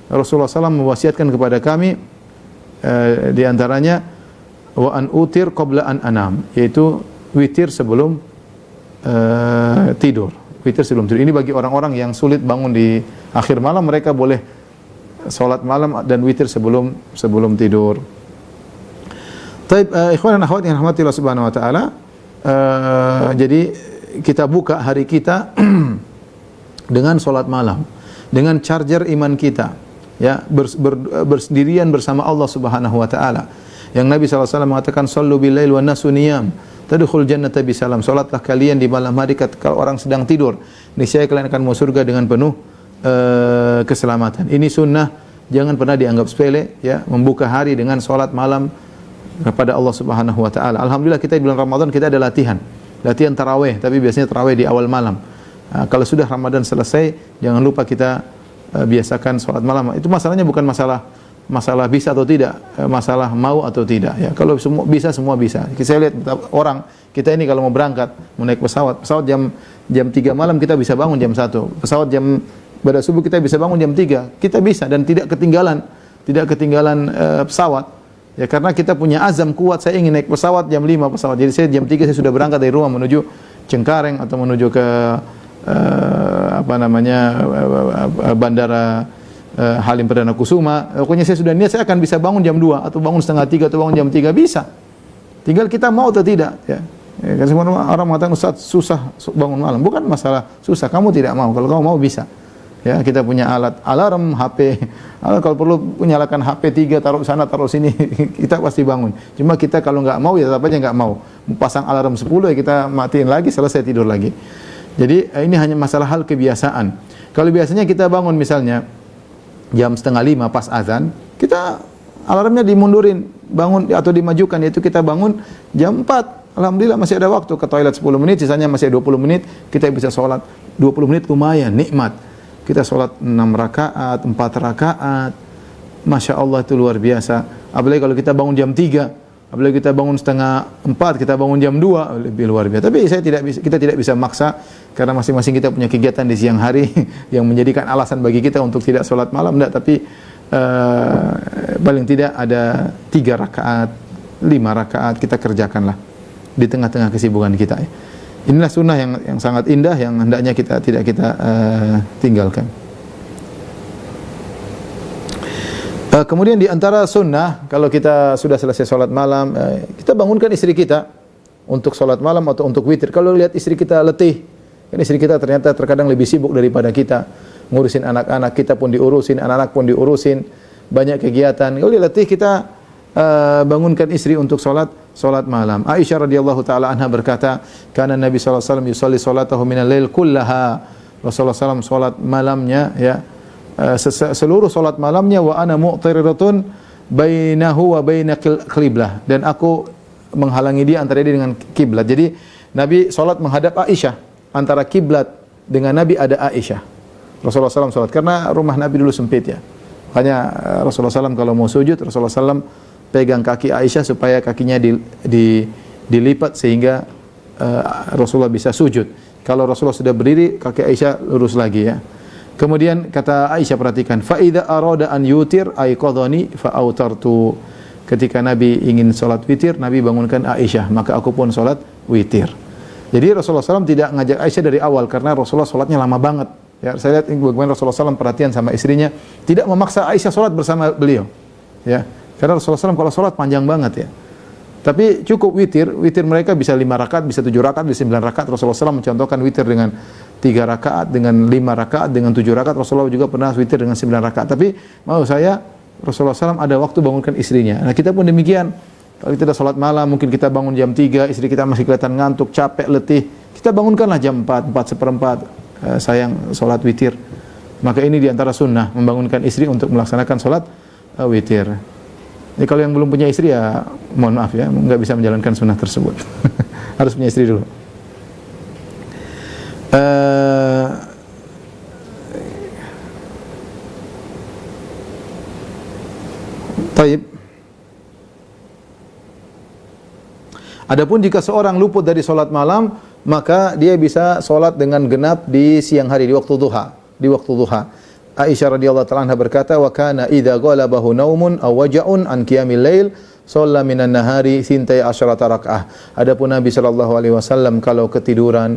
Rasulullah SAW mewasiatkan kepada kami di antaranya wa an utir qabla an anam, yaitu witir sebelum tidur. Witir sebelum tidur. Ini bagi orang-orang yang sulit bangun di akhir malam, mereka boleh salat malam dan witir sebelum tidur. Taib, ikhwan dan akhwat yang rahmati Allah Subhanahu wa taala, jadi kita buka hari kita dengan salat malam, dengan charger iman kita, ya, bersendirian bersama Allah Subhanahu wa taala. Yang Nabi SAW mengatakan, "Shallu bil lail wan nasu niyam, tadkhul jannata bisalam." Salatlah kalian di malam hari ketika orang sedang tidur, niscaya kalian akan masuk surga dengan penuh keselamatan. Ini sunnah, jangan pernah dianggap sepele ya, membuka hari dengan salat malam kepada Allah Subhanahu wa taala. Alhamdulillah kita di bulan Ramadan kita ada latihan tarawih, tapi biasanya tarawih di awal malam. Kalau sudah Ramadan selesai, jangan lupa kita biasakan salat malam. Itu masalahnya bukan masalah masalah bisa atau tidak, masalah mau atau tidak. Ya, kalau semua bisa, semua bisa. Saya lihat orang kita ini kalau mau berangkat, mau naik pesawat jam 3 malam kita bisa bangun jam 1. Pesawat jam pada subuh kita bisa bangun jam 3. Kita bisa dan tidak ketinggalan pesawat. Ya, karena kita punya azam kuat, saya ingin naik pesawat jam 5 pesawat. Jadi saya jam 3 saya sudah berangkat dari rumah menuju Cengkareng atau menuju ke bandara Halim Perdana Kusuma. Pokoknya saya sudah niat saya akan bisa bangun jam 2 atau bangun setengah 3 atau bangun jam 3 bisa. Tinggal kita mau atau tidak, ya. Kan semua orang mengatakan Ustaz susah bangun malam. Bukan masalah susah, kamu tidak mau. Kalau kamu mau bisa. Ya, kita punya alat alarm, HP. Kalau perlu nyalakan HP 3 taruh sana taruh sini, kita pasti bangun. Cuma kita kalau nggak mau ya tetap aja nggak mau. Pasang alarm 10 ya kita matiin lagi, selesai tidur lagi. Jadi ini hanya masalah hal kebiasaan. Kalau biasanya kita bangun misalnya jam setengah 5 pas azan, kita alarmnya dimundurin, bangun atau dimajukan, yaitu kita bangun jam 4. Alhamdulillah masih ada waktu, ke toilet 10 menit, sisanya masih 20 menit, kita bisa sholat 20 menit lumayan, nikmat. Kita sholat 6 rakaat, 4 rakaat, Masya Allah itu luar biasa. Apalagi kalau kita bangun jam 3, apalagi kita bangun setengah 4, kita bangun jam 2, lebih luar biasa. Tapi kita tidak bisa maksa, karena masing-masing kita punya kegiatan di siang hari yang menjadikan alasan bagi kita untuk tidak sholat malam. Tidak, tapi paling tidak ada 3 rakaat, 5 rakaat kita kerjakanlah di tengah-tengah kesibukan kita. Inilah sunnah yang sangat indah yang hendaknya kita tidak tinggalkan. Kemudian di antara sunnah, kalau kita sudah selesai sholat malam, kita bangunkan istri kita untuk sholat malam atau untuk witir. Kalau lihat istri kita letih, kan istri kita ternyata terkadang lebih sibuk daripada kita, ngurusin anak-anak, kita pun diurusin, anak-anak pun diurusin, banyak kegiatan. Kalau dia letih, kita bangunkan istri untuk sholat malam. Aisyah radhiyallahu taala anha berkata, "Kana Nabi sallallahu alaihi wasallam yusalli salatahu minal lail kullaha." Rasulullah sallallahu sholat malamnya, ya, seluruh sholat malamnya, wa ana mu'taridatun bainahu wa baina qiblah, dan aku menghalangi dia antara dia dengan kiblat. Jadi Nabi sholat menghadap Aisyah, antara kiblat dengan Nabi ada Aisyah. Rasulullah SAW sholat karena rumah Nabi dulu sempit, ya. Makanya Rasulullah SAW kalau mau sujud, Rasulullah SAW pegang kaki Aisyah supaya kakinya dilipat sehingga Rasulullah bisa sujud. Kalau Rasulullah sudah berdiri, kaki Aisyah lurus lagi, ya. Kemudian kata Aisyah, perhatikan, fa idza arada an yutir ayqadhani fa autartu. Ketika Nabi ingin salat witir, Nabi bangunkan Aisyah, maka aku pun salat witir. Jadi Rasulullah SAW tidak ngajak Aisyah dari awal karena Rasulullah salatnya lama banget. Ya, saya lihat bagaimana Rasulullah SAW perhatian sama istrinya, tidak memaksa Aisyah salat bersama beliau. Ya, karena Rasulullah SAW kalau salat panjang banget, ya. Tapi cukup witir mereka bisa 5 rakaat, bisa 7 rakaat, bisa 9 rakaat. Rasulullah SAW mencontohkan witir dengan 3 rakaat, dengan 5 rakaat, dengan 7 rakaat. Rasulullah juga pernah witir dengan 9 rakaat. Tapi mau saya, Rasulullah SAW ada waktu bangunkan istrinya. Nah, kita pun demikian. Kalau kita dah salat malam, mungkin kita bangun jam 3, istri kita masih kelihatan ngantuk, capek, letih. Kita bangunkanlah jam 4, 4:4. Sayang, salat witir. Maka ini diantara sunnah, membangunkan istri untuk melaksanakan salat witir. Jadi kalau yang belum punya istri, ya mohon maaf, ya, nggak bisa menjalankan sunnah tersebut. Harus punya istri dulu. Taib. Adapun jika seorang luput dari solat malam, maka dia bisa solat dengan genap di siang hari, di waktu duha. Aisyah radhiyallahu ta'ala anha berkata, wa kana idza ghalabahu naumun aw waja'un an qiyamil lail shalla minan nahari 12 rakaah. Adapun Nabi sallallahu alaihi wasallam kalau ketiduran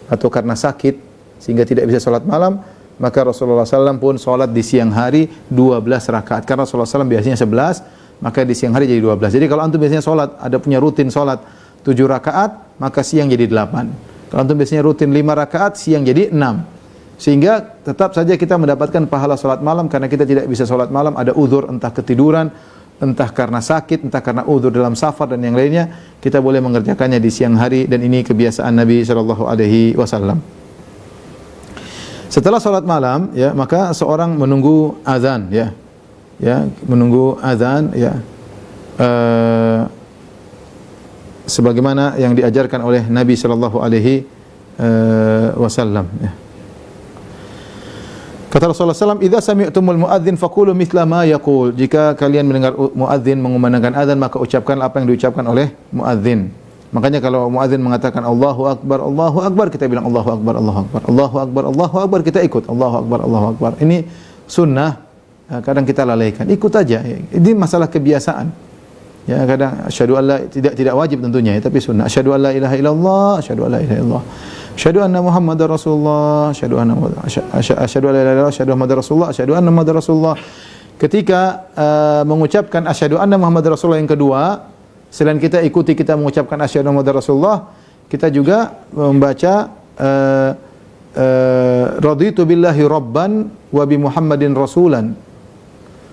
atau karena sakit sehingga tidak bisa salat malam, maka Rasulullah SAW pun salat di siang hari 12 rakaat. Karena Rasulullah SAW biasanya 11, maka di siang hari jadi 12. Jadi kalau antum biasanya salat, ada punya rutin salat 7 rakaat, maka siang jadi 8. Kalau antum biasanya rutin 5 rakaat, siang jadi 6. Sehingga tetap saja kita mendapatkan pahala salat malam, karena kita tidak bisa salat malam, ada uzur, entah ketiduran, entah karena sakit, entah karena uzur dalam safar dan yang lainnya, kita boleh mengerjakannya di siang hari, dan ini kebiasaan Nabi sallallahu alaihi wasallam. Setelah salat malam, ya, maka seorang menunggu azan, ya. Ya, menunggu azan, ya. Sebagaimana yang diajarkan oleh Nabi sallallahu alaihi wasallam, ya. Kata Kata Rasulullah SAW, "Idza sami'tumul muadzin faqulu mithla ma yaqul." Jika kalian mendengar muadzin mengumandangkan azan, maka ucapkanlah apa yang diucapkan oleh muadzin. Makanya kalau muadzin mengatakan Allahu Akbar, kita bilang Allahu Akbar, Allahu Akbar, Allahu Akbar, Allahu Akbar, kita ikut Allahu Akbar, Allahu Akbar. Ini sunnah, kadang kita lalaikan. Ikut aja. Ini masalah kebiasaan. Ya, kadang asyhadu an la, tidak wajib tentunya, tapi sunnah. Asyhadu an la ilaha illallah, asyhadu an la ilaha illallah. Asyhadu anna Muhammadar Rasulullah, asyhadu anna asyhadu an la ilaha illallah, asyhadu Muhammadar Rasulullah, asyhadu anna Muhammadar Rasulullah. Ketika mengucapkan asyhadu anna Muhammadar Rasulullah yang kedua, selain kita ikuti kita mengucapkan asyhadu anna Muhammadar Rasulullah, kita juga membaca raditu billahi rabban wa bi Muhammadin rasulan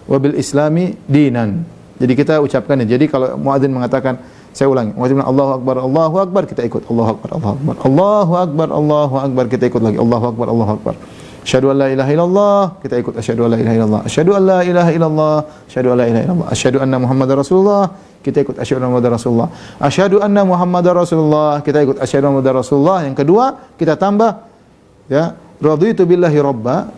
wa bil islami dinan. Jadi kita ucapkan ini. Jadi kalau muadzin mengatakan, saya ulangi, muadzin Allahu Akbar, kita ikut Allahu Akbar, Allahu Akbar, Allahu Akbar, Allahu Akbar, kita ikut lagi Allahu Akbar, Allahu Akbar. Asyhadu an la ilaha illallah, kita ikut asyhadu an la ilaha illallah. Asyhadu an la ilaha illallah, asyhadu an la ilaha illallah. Asyhadu anna Muhammadar Rasulullah, kita ikut asyhadu anna Muhammadar Rasulullah. Asyhadu anna Muhammadar Rasulullah, kita ikut asyhadu anna Muhammadar Rasulullah. Yang kedua, kita tambah ya, raditu billahi rabba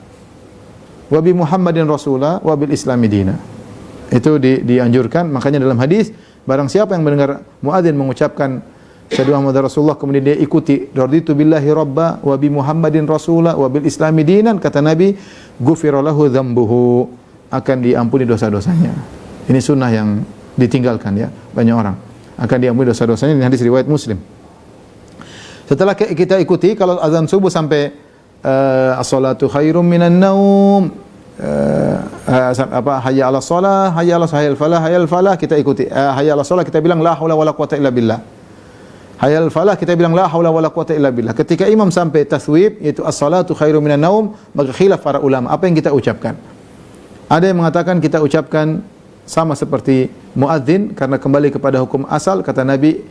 wa bi Muhammadin rasula wa bil islami dina. Itu dianjurkan. Makanya dalam hadis, barang siapa yang mendengar muadzin mengucapkan asyhadu anna Muhammadar Rasulullah kemudian dia ikuti raditu billahi rabba wa bi Muhammadin rasula wa bil islami dinan, kata Nabi, ghufira lahu dzambuhu, akan diampuni dosa-dosanya. Ini sunnah yang ditinggalkan ya banyak orang, akan diampuni dosa-dosanya. Ini hadis riwayat Muslim. Setelah kita ikuti, kalau azan subuh sampai as-salatu khairum minan naum, hayya 'alas shalah, hayya 'alal falah, hayya 'alal falah, kita ikuti. Hayya 'alas shalah kita bilang la haula wala quwata illa billah. Hayya 'alal falah kita bilang la haula wala quwata illa billah. Ketika imam sampai taswib, yaitu as-salatu khairum minan naum, maka khilaf para ulama apa yang kita ucapkan. Ada yang mengatakan kita ucapkan sama seperti muadzin karena kembali kepada hukum asal, kata Nabi,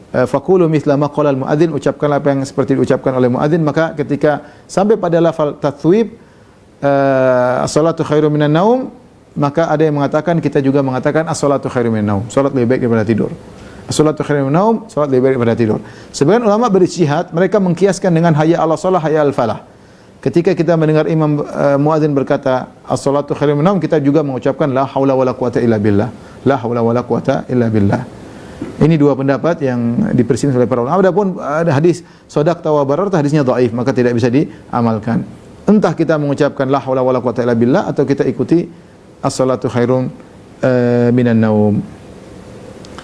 faqulu mithla ma qala al-muadzin, ucapkanlah apa yang seperti diucapkan oleh muadzin. Maka ketika sampai pada lafal tathwib, as-salatu khairum minan naum, maka ada yang mengatakan, kita juga mengatakan as-salatu khairum minan naum, salat lebih baik daripada tidur. As-salatu khairum minan naum, salat lebih baik daripada tidur. Sebagian ulama berijtihad, mereka mengkiaskan dengan hayya 'alas shalah, hayya 'alal falah. Ketika kita mendengar imam muadzin berkata as-salatu khairum minan naum, kita juga mengucapkan la haula wala quwata illa billah. La haula wala quwata illa billah. Ini dua pendapat yang diperselisihkan oleh para ulama. Adapun ada hadis shadaqta wa bararta, hadisnya dhaif, maka tidak bisa diamalkan. Entah kita mengucapkan la haula wala quwata illa billah atau kita ikuti as-salatu khairum minan naum.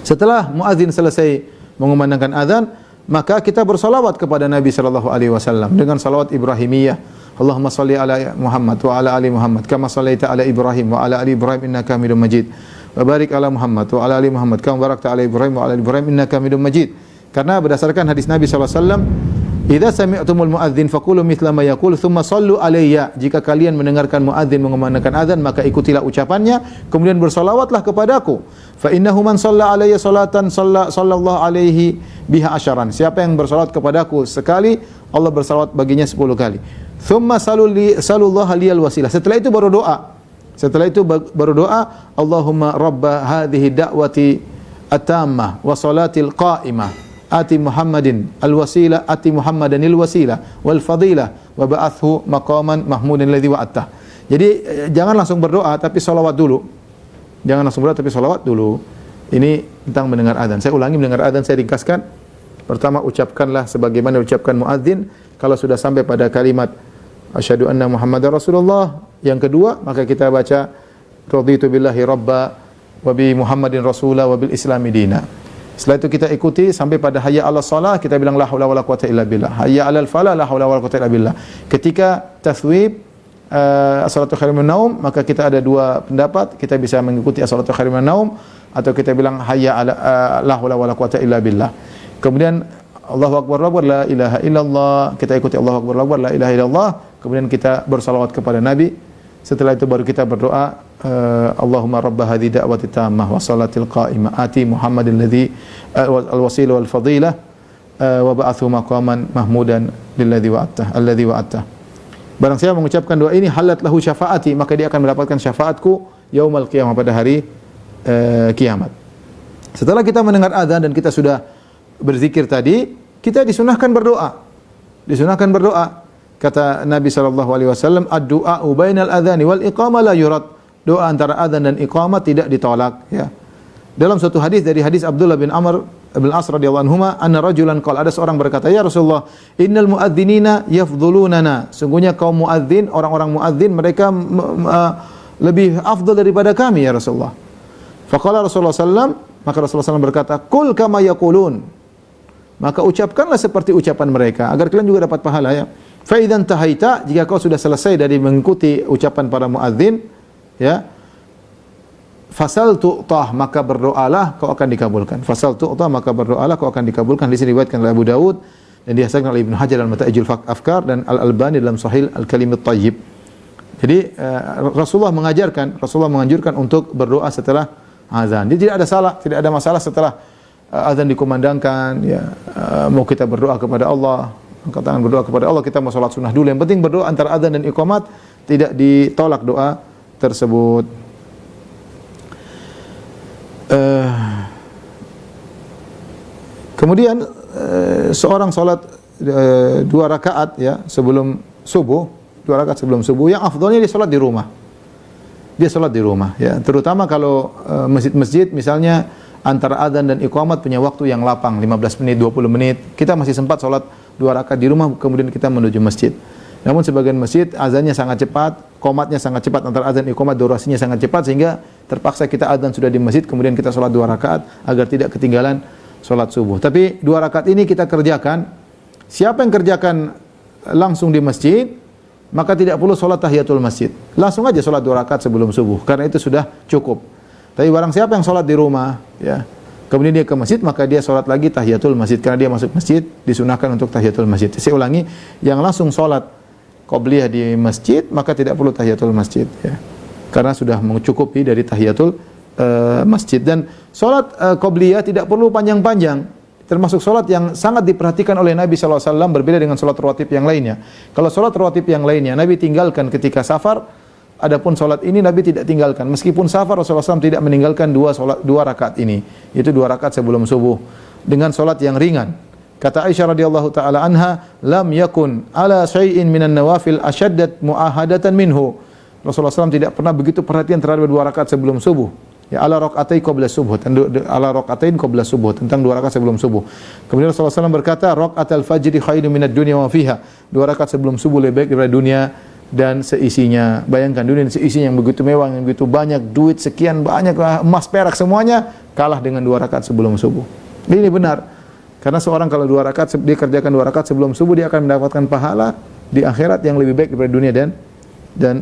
Setelah muadzin selesai mengumandangkan azan, maka kita bersalawat kepada Nabi sallallahu alaihi wasallam dengan salawat Ibrahimiyah. Allahumma shalli ala Muhammad wa ala ali Muhammad kama shallaita ala Ibrahim wa ala ali Ibrahim innaka Hamidum Majid. Wa barik ala Muhammad wa ala ali Muhammad kama barakta ala Ibrahim wa ala ali Ibrahim innaka Hamidum Majid. Karena berdasarkan hadis Nabi sallallahu alaihi wasallam, idza sami'tumul muadzin faqulu mithla ma yaqul thumma shallu alayya. Jika kalian mendengarkan muadzin mengumandangkan azan, maka ikutilah ucapannya, kemudian bersalawatlah kepadaku. Fa innahu man shalla alayya salatan sallallahu alaihi biha asyaran. Siapa yang bersalawat kepadaku sekali, Allah bersalawat baginya 10 kali. Thumma sallallahu liyal wasilah. Setelah itu baru doa. Allahumma rabba hadhihi da'wati at-tammah wa salatil qa'imah. Ati Muhammadin al-wasilah, ati Muhammadanil wasilah wal fadilah wa ba'athu maqaman mahmudan alladhi wa'attah. Jadi jangan langsung berdoa tapi salawat dulu. Ini tentang mendengar azan. Saya ulangi, mendengar azan saya ringkaskan. Pertama, ucapkanlah sebagaimana ucapkan muadzin kalau sudah sampai pada kalimat asyhadu anna Muhammadar Rasulullah. Yang kedua, maka kita baca raditu billahi rabba wa bi Muhammadin rasula wa bil islami dina. Setelah itu kita ikuti sampai pada hayya 'alas shalah, kita bilang la haula wala quwata illa billah. Hayya 'alal falah, la haula wala quwata illa billah. Ketika taswib as-salatu khairum minan naum, maka kita ada dua pendapat. Kita bisa mengikuti as-salatu khairum minan naum atau kita bilang hayya 'ala la haula wala quwata illa billah. Kemudian Allahu akbar la ilaha illallah, kita ikuti Allahu akbar la ilaha illallah. Kemudian kita bersalawat kepada Nabi. Setelah itu baru kita berdoa, Allahumma rabba hadhihi da'wati tammah wa salatil qa'imah ati Muhammadin al-wasilah wal fadilah wa ba'athu maqaman mahmudan alladhi wa'attah. Barang siapa mengucapkan doa ini, halat lahu syafaati, maka dia akan mendapatkan syafaatku yaumal qiyamah, pada hari kiamat. Setelah kita mendengar azan dan kita sudah berzikir tadi, kita disunahkan berdoa. kata Nabi sallallahu alaihi wasallam, ad-du'a bainal adhani wal iqamah la yurad. Doa antara adzan dan iqamah tidak ditolak, ya. Dalam suatu hadis dari hadis Abdullah bin Amr bin As radhiyallahu anhuma, anna rajulan qala, ada seorang berkata, ya Rasulullah, innal muadzdhinina yafdhulunana. Sungguhnya kaum muadzin, orang-orang muadzin mereka lebih afdal daripada kami ya Rasulullah. Faqala Rasulullah sallam, maka Rasulullah sallam berkata, qul kama yaqulun. Maka ucapkanlah seperti ucapan mereka agar kalian juga dapat pahala, ya. Fa idzan tahaita, jika kau sudah selesai dari mengikuti ucapan para muadzin, ya, fasal tu'tah, maka berdoalah kau akan dikabulkan. Fasal tu'tah, maka berdoalah kau akan dikabulkan. Di sini diriwayatkan oleh Abu Dawud dan dihasankan oleh Ibnu Hajar dalam Mata'ijul Afkar dan Al-Albani dalam Sahih Al-Kalimut Thayyib. Jadi Rasulullah menganjurkan untuk berdoa setelah azan. Jadi tidak ada salah, tidak ada masalah setelah azan dikumandangkan, ya, mau kita berdoa kepada Allah, angkat tangan berdoa kepada Allah, kita mau salat sunnah dulu. Yang penting berdoa antara azan dan iqamat, tidak ditolak doa tersebut. Kemudian seorang salat 2 rakaat, ya, sebelum subuh, 2 rakaat sebelum subuh, yang afdalnya dia salat di rumah. Dia salat di rumah, ya. Terutama kalau masjid-masjid misalnya antara adzan dan iqamat punya waktu yang lapang, 15 menit, 20 menit. Kita masih sempat salat 2 rakaat di rumah, kemudian kita menuju masjid. Namun sebagian masjid azannya sangat cepat, qomatnya sangat cepat, antara azan dan iqamat durasinya sangat cepat, sehingga terpaksa kita azan sudah di masjid, kemudian kita salat 2 rakaat agar tidak ketinggalan salat subuh. Tapi 2 rakaat ini kita kerjakan. Siapa yang kerjakan langsung di masjid, maka tidak perlu salat tahiyatul masjid. Langsung aja salat 2 rakaat sebelum subuh, karena itu sudah cukup. Tapi barang siapa yang salat di rumah, ya, kemudian dia ke masjid, maka dia salat lagi tahiyatul masjid, karena dia masuk masjid disunahkan untuk tahiyatul masjid. Saya ulangi, yang langsung salat qabliyah di masjid, maka tidak perlu tahiyatul masjid, ya, karena sudah mencukupi dari tahiyatul masjid. Dan salat qabliyah tidak perlu panjang-panjang, termasuk salat yang sangat diperhatikan oleh Nabi sallallahu alaihi wasallam, berbeda dengan salat rawatib yang lainnya. Kalau salat rawatib yang lainnya Nabi tinggalkan ketika safar, adapun salat ini Nabi tidak tinggalkan. Meskipun safar, Rasulullah SAW tidak meninggalkan 2 rakaat ini, itu 2 rakaat sebelum subuh, dengan salat yang ringan. Kata Aisyah radhiyallahu taala anha, lam yakun ala syai'in minan nawafil asyaddat muahadatan minhu. Rasulullah SAW tidak pernah begitu perhatian terhadap 2 rakaat sebelum subuh. Ya, ala raqatain qabla subuh, ala raqatain qabla subuh, tentang 2 rakaat sebelum subuh. Kemudian Rasulullah SAW berkata, raqatul fajri khairun minad dunya wa fiha. 2 rakaat sebelum subuh lebih baik daripada dunia dan seisinya. Bayangkan dunia dan seisinya yang begitu mewah, yang begitu banyak, duit sekian banyak, emas perak semuanya, kalah dengan 2 rakaat sebelum subuh. Ini benar. Karena seorang kalau 2 rakaat dia kerjakan 2 rakaat sebelum subuh, dia akan mendapatkan pahala di akhirat yang lebih baik daripada dunia dan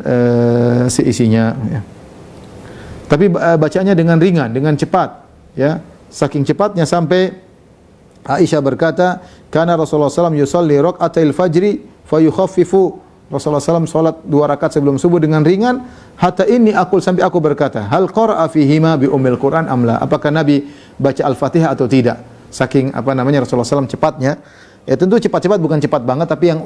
seisinya, ya. Tapi bacanya dengan ringan, dengan cepat, ya. Saking cepatnya sampai Aisyah berkata, "Kana Rasulullah SAW yusalli raq'atil fajri fayukhaffifu." Rasulullah SAW salat 2 rakaat sebelum subuh dengan ringan, hatta ini sampai aku berkata, "Hal qara'a fihima bi ummil Qur'an amla?" Apakah Nabi baca Al-Fatihah atau tidak? Saking Rasulullah SAW cepatnya. Ya tentu cepat-cepat, bukan cepat banget, tapi yang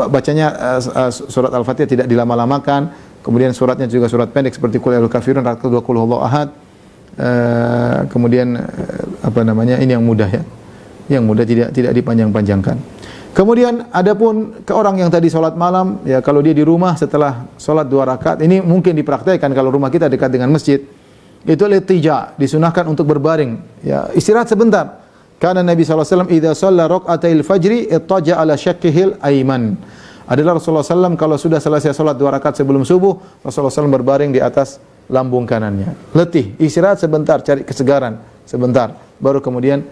bacanya surat Al-Fatihah tidak dilama-lamakan. Kemudian suratnya juga surat pendek seperti Qul ya ayyuhal kafirun, rakaat 2 Qul huwallahu ahad. Kemudian ini yang mudah, ya. Yang mudah, tidak dipanjang-panjangkan. Kemudian adapun ke orang yang tadi salat malam, ya, kalau dia di rumah setelah salat 2 rakaat, ini mungkin dipraktikkan kalau rumah kita dekat dengan masjid. Itu al-ittija, disunahkan untuk berbaring, ya, istirahat sebentar. Karena Nabi sallallahu alaihi wasallam idza shalla raq'atil fajri ittaja ala syaqqihil aiman. Adalah Rasulullah SAW kalau sudah selesai salat 2 rakaat sebelum subuh, Rasulullah SAW berbaring di atas lambung kanannya. Letih, istirahat sebentar, cari kesegaran sebentar, baru kemudian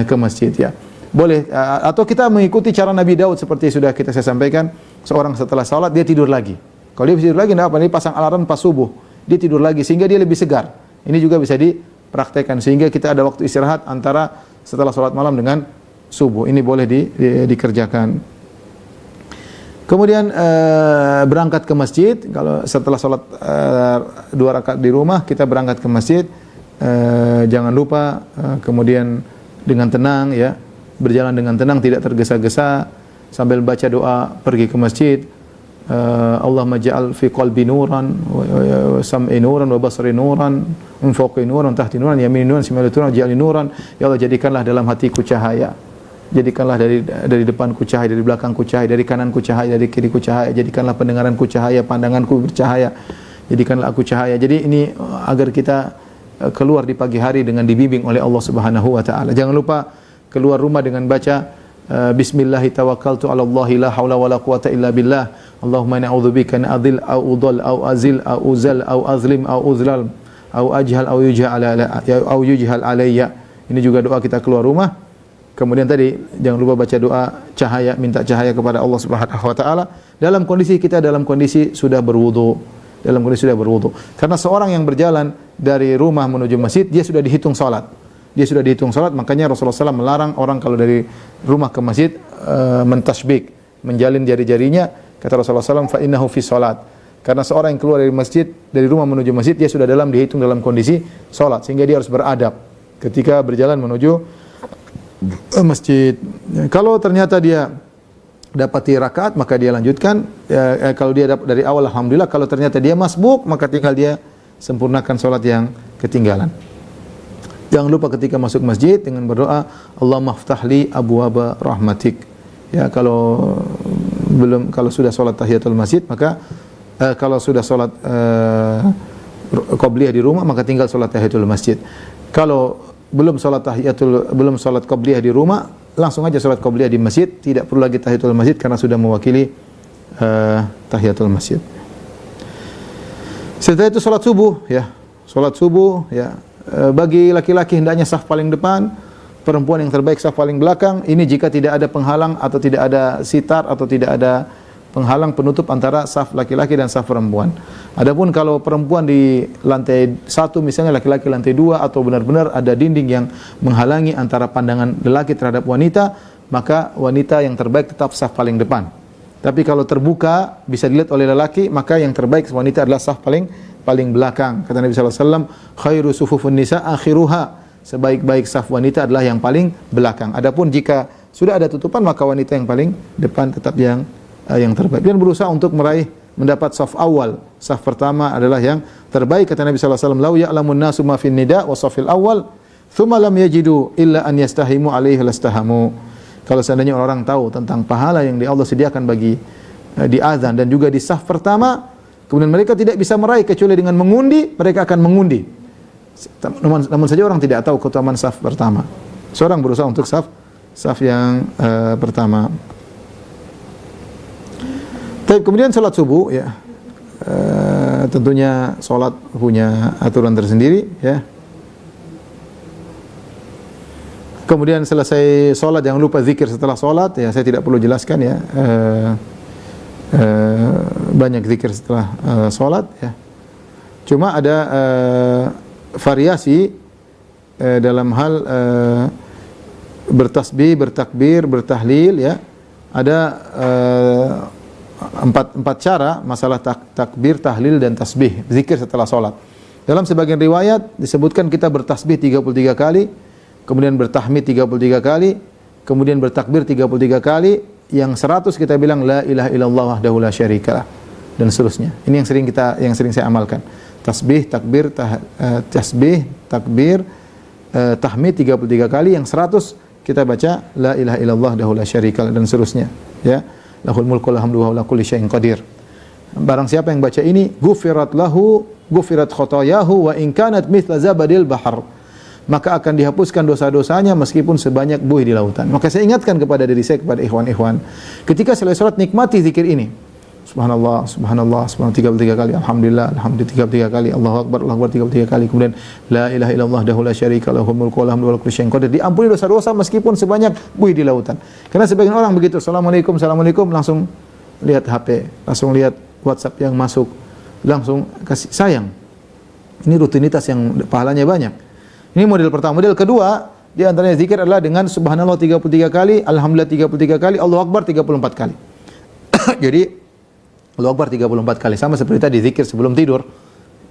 ke masjid, ya. Boleh, atau kita mengikuti cara Nabi Daud seperti sudah saya sampaikan, seorang setelah salat dia tidur lagi. Kalau dia tidur lagi, enggak apa, dia pasang alarm pas subuh, dia tidur lagi sehingga dia lebih segar. Ini juga bisa dipraktekkan sehingga kita ada waktu istirahat antara setelah salat malam dengan subuh. Ini boleh dikerjakan. Kemudian berangkat ke masjid. Kalau setelah salat 2 rakaat di rumah, kita berangkat ke masjid. Jangan lupa kemudian dengan tenang, ya, berjalan dengan tenang, tidak tergesa-gesa, sambil baca doa pergi ke masjid. Allahumma ja'al fi qalbi nuran wa sam'i nuran wa basari nuran wa fawqi nuran tahti nuran yamini nuran shimali nuran ja'alni nuran. Ya Allah, jadikanlah dalam hatiku cahaya, Jadikanlah dari depanku cahaya, dari belakangku cahaya, dari kananku cahaya, dari kiriku cahaya. Jadikanlah pendengaranku cahaya, pandanganku bercahaya. Jadikanlah aku cahaya. Jadi ini agar kita keluar di pagi hari dengan dibimbing oleh Allah Subhanahu wa taala. Jangan lupa keluar rumah dengan baca bismillah tawakkaltu 'ala Allah la haula wala quwata illa billah. Allahumma inni a'udzubika an adil au udhal au azil au uzal au azlim au uzlal au ajhal au yujhal alayya. Ini juga doa kita keluar rumah. Kemudian tadi jangan lupa baca doa cahaya, minta cahaya kepada Allah Subhanahu wa taala dalam kondisi sudah berwudu. Dalam kondisi sudah berwudu. Karena seorang yang berjalan dari rumah menuju masjid, dia sudah dihitung salat. Makanya Rasulullah SAW melarang orang kalau dari rumah ke masjid mentasbik, menjalin jari-jarinya. Kata Rasulullah SAW, fa innahu fi salat. Karena seorang yang keluar dari rumah menuju masjid, dia sudah dihitung dalam kondisi salat, sehingga dia harus beradab ketika berjalan menuju masjid. Kalau ternyata dia dapati rakaat, maka dia lanjutkan. Kalau dia dapat dari awal, alhamdulillah. Kalau ternyata dia masbuk, maka tinggal dia sempurnakan salat yang ketinggalan. Jangan lupa ketika masuk masjid dengan berdoa, Allahumma ftahli abwaaba rahmatik. Ya, kalau sudah salat tahiyatul masjid, maka kalau sudah salat qabliyah di rumah, maka tinggal salat tahiyatul masjid. Kalau belum salat qabliyah di rumah, langsung aja salat qabliyah di masjid, tidak perlu lagi tahiyatul masjid karena sudah mewakili tahiyatul masjid. Setelah itu salat subuh ya. Bagi laki-laki hendaknya saf paling depan, perempuan yang terbaik saf paling belakang. Ini jika tidak ada penghalang atau tidak ada sitar atau tidak ada penghalang penutup antara saf laki-laki dan saf perempuan. Adapun kalau perempuan di lantai 1 misalnya, laki-laki lantai 2, atau benar-benar ada dinding yang menghalangi antara pandangan lelaki terhadap wanita, maka wanita yang terbaik tetap saf paling depan. Tapi kalau terbuka bisa dilihat oleh lelaki, maka yang terbaik wanita adalah saf paling belakang. Kata Nabi sallallahu alaihi wasallam, khairu sufufun nisa akhiruha. Sebaik-baik saf wanita adalah yang paling belakang. Adapun jika sudah ada tutupan, maka wanita yang paling depan tetap yang terbaik. Dan berusaha untuk mendapat saf awal. Saf pertama adalah yang terbaik. Kata Nabi sallallahu alaihi wasallam, "Lau ya'lamun nasu ma fin nida wa safil awal, thumma lam yajidu illa an yastahimu alaihi lastahamu." Kalau seandainya orang tahu tentang pahala yang Allah sediakan bagi di azan dan juga di saf pertama, kemudian mereka tidak bisa meraih kecuali dengan mengundi, mereka akan mengundi. Namun saja orang tidak tahu keutamaan saf pertama. Seorang berusaha untuk saf yang pertama. Kemudian salat subuh ya. Tentunya salat punya aturan tersendiri ya. Kemudian selesai salat jangan lupa zikir setelah salat ya, saya tidak perlu jelaskan ya. Banyak zikir setelah salat ya. Cuma ada variasi dalam hal bertasbih, bertakbir, bertahlil ya. Ada empat cara masalah takbir, tahlil dan tasbih, zikir setelah salat. Dalam sebagian riwayat disebutkan kita bertasbih 33 kali, kemudian bertahmid 33 kali, kemudian bertakbir 33 kali, yang 100 kita bilang la ilaha illallah wahdahu la syarikalah dan seterusnya. Ini yang sering saya amalkan. Tasbih, takbir, takbir, tahmid 33 kali, yang 100 kita baca la ilaha illallah wahdahu la syarikalah dan seterusnya ya. Lahul mulku wal hamdu wa huwa ala kulli syai'in qadir. Barang siapa yang baca ini, ghufirat khotayahu wa in kanat mithla zabadil bahar. Maka akan dihapuskan dosa-dosanya meskipun sebanyak buih di lautan. Maka saya ingatkan kepada diri saya, kepada ikhwan-ikhwan, ketika selesai salat nikmati zikir ini. Subhanallah, subhanallah, subhanallah 33 kali, alhamdulillah, alhamdulillah 33 kali, Allahu akbar 33 kali. Kemudian la ilaha illallah wahdahu la syarika lahu mulku wal hamdu wa kulli syai'in qadir. Diampuni dosa-dosa meskipun sebanyak buih di lautan. Karena sebagian orang begitu, assalamualaikum langsung lihat HP, langsung lihat WhatsApp yang masuk, langsung kasih sayang. Ini rutinitas yang pahalanya banyak. Ini model pertama. Model kedua, di antaranya zikir adalah dengan subhanallah 33 kali, alhamdulillah 33 kali, Allahu akbar 34 kali. Jadi Allahu akbar 34 kali, sama seperti tadi zikir sebelum tidur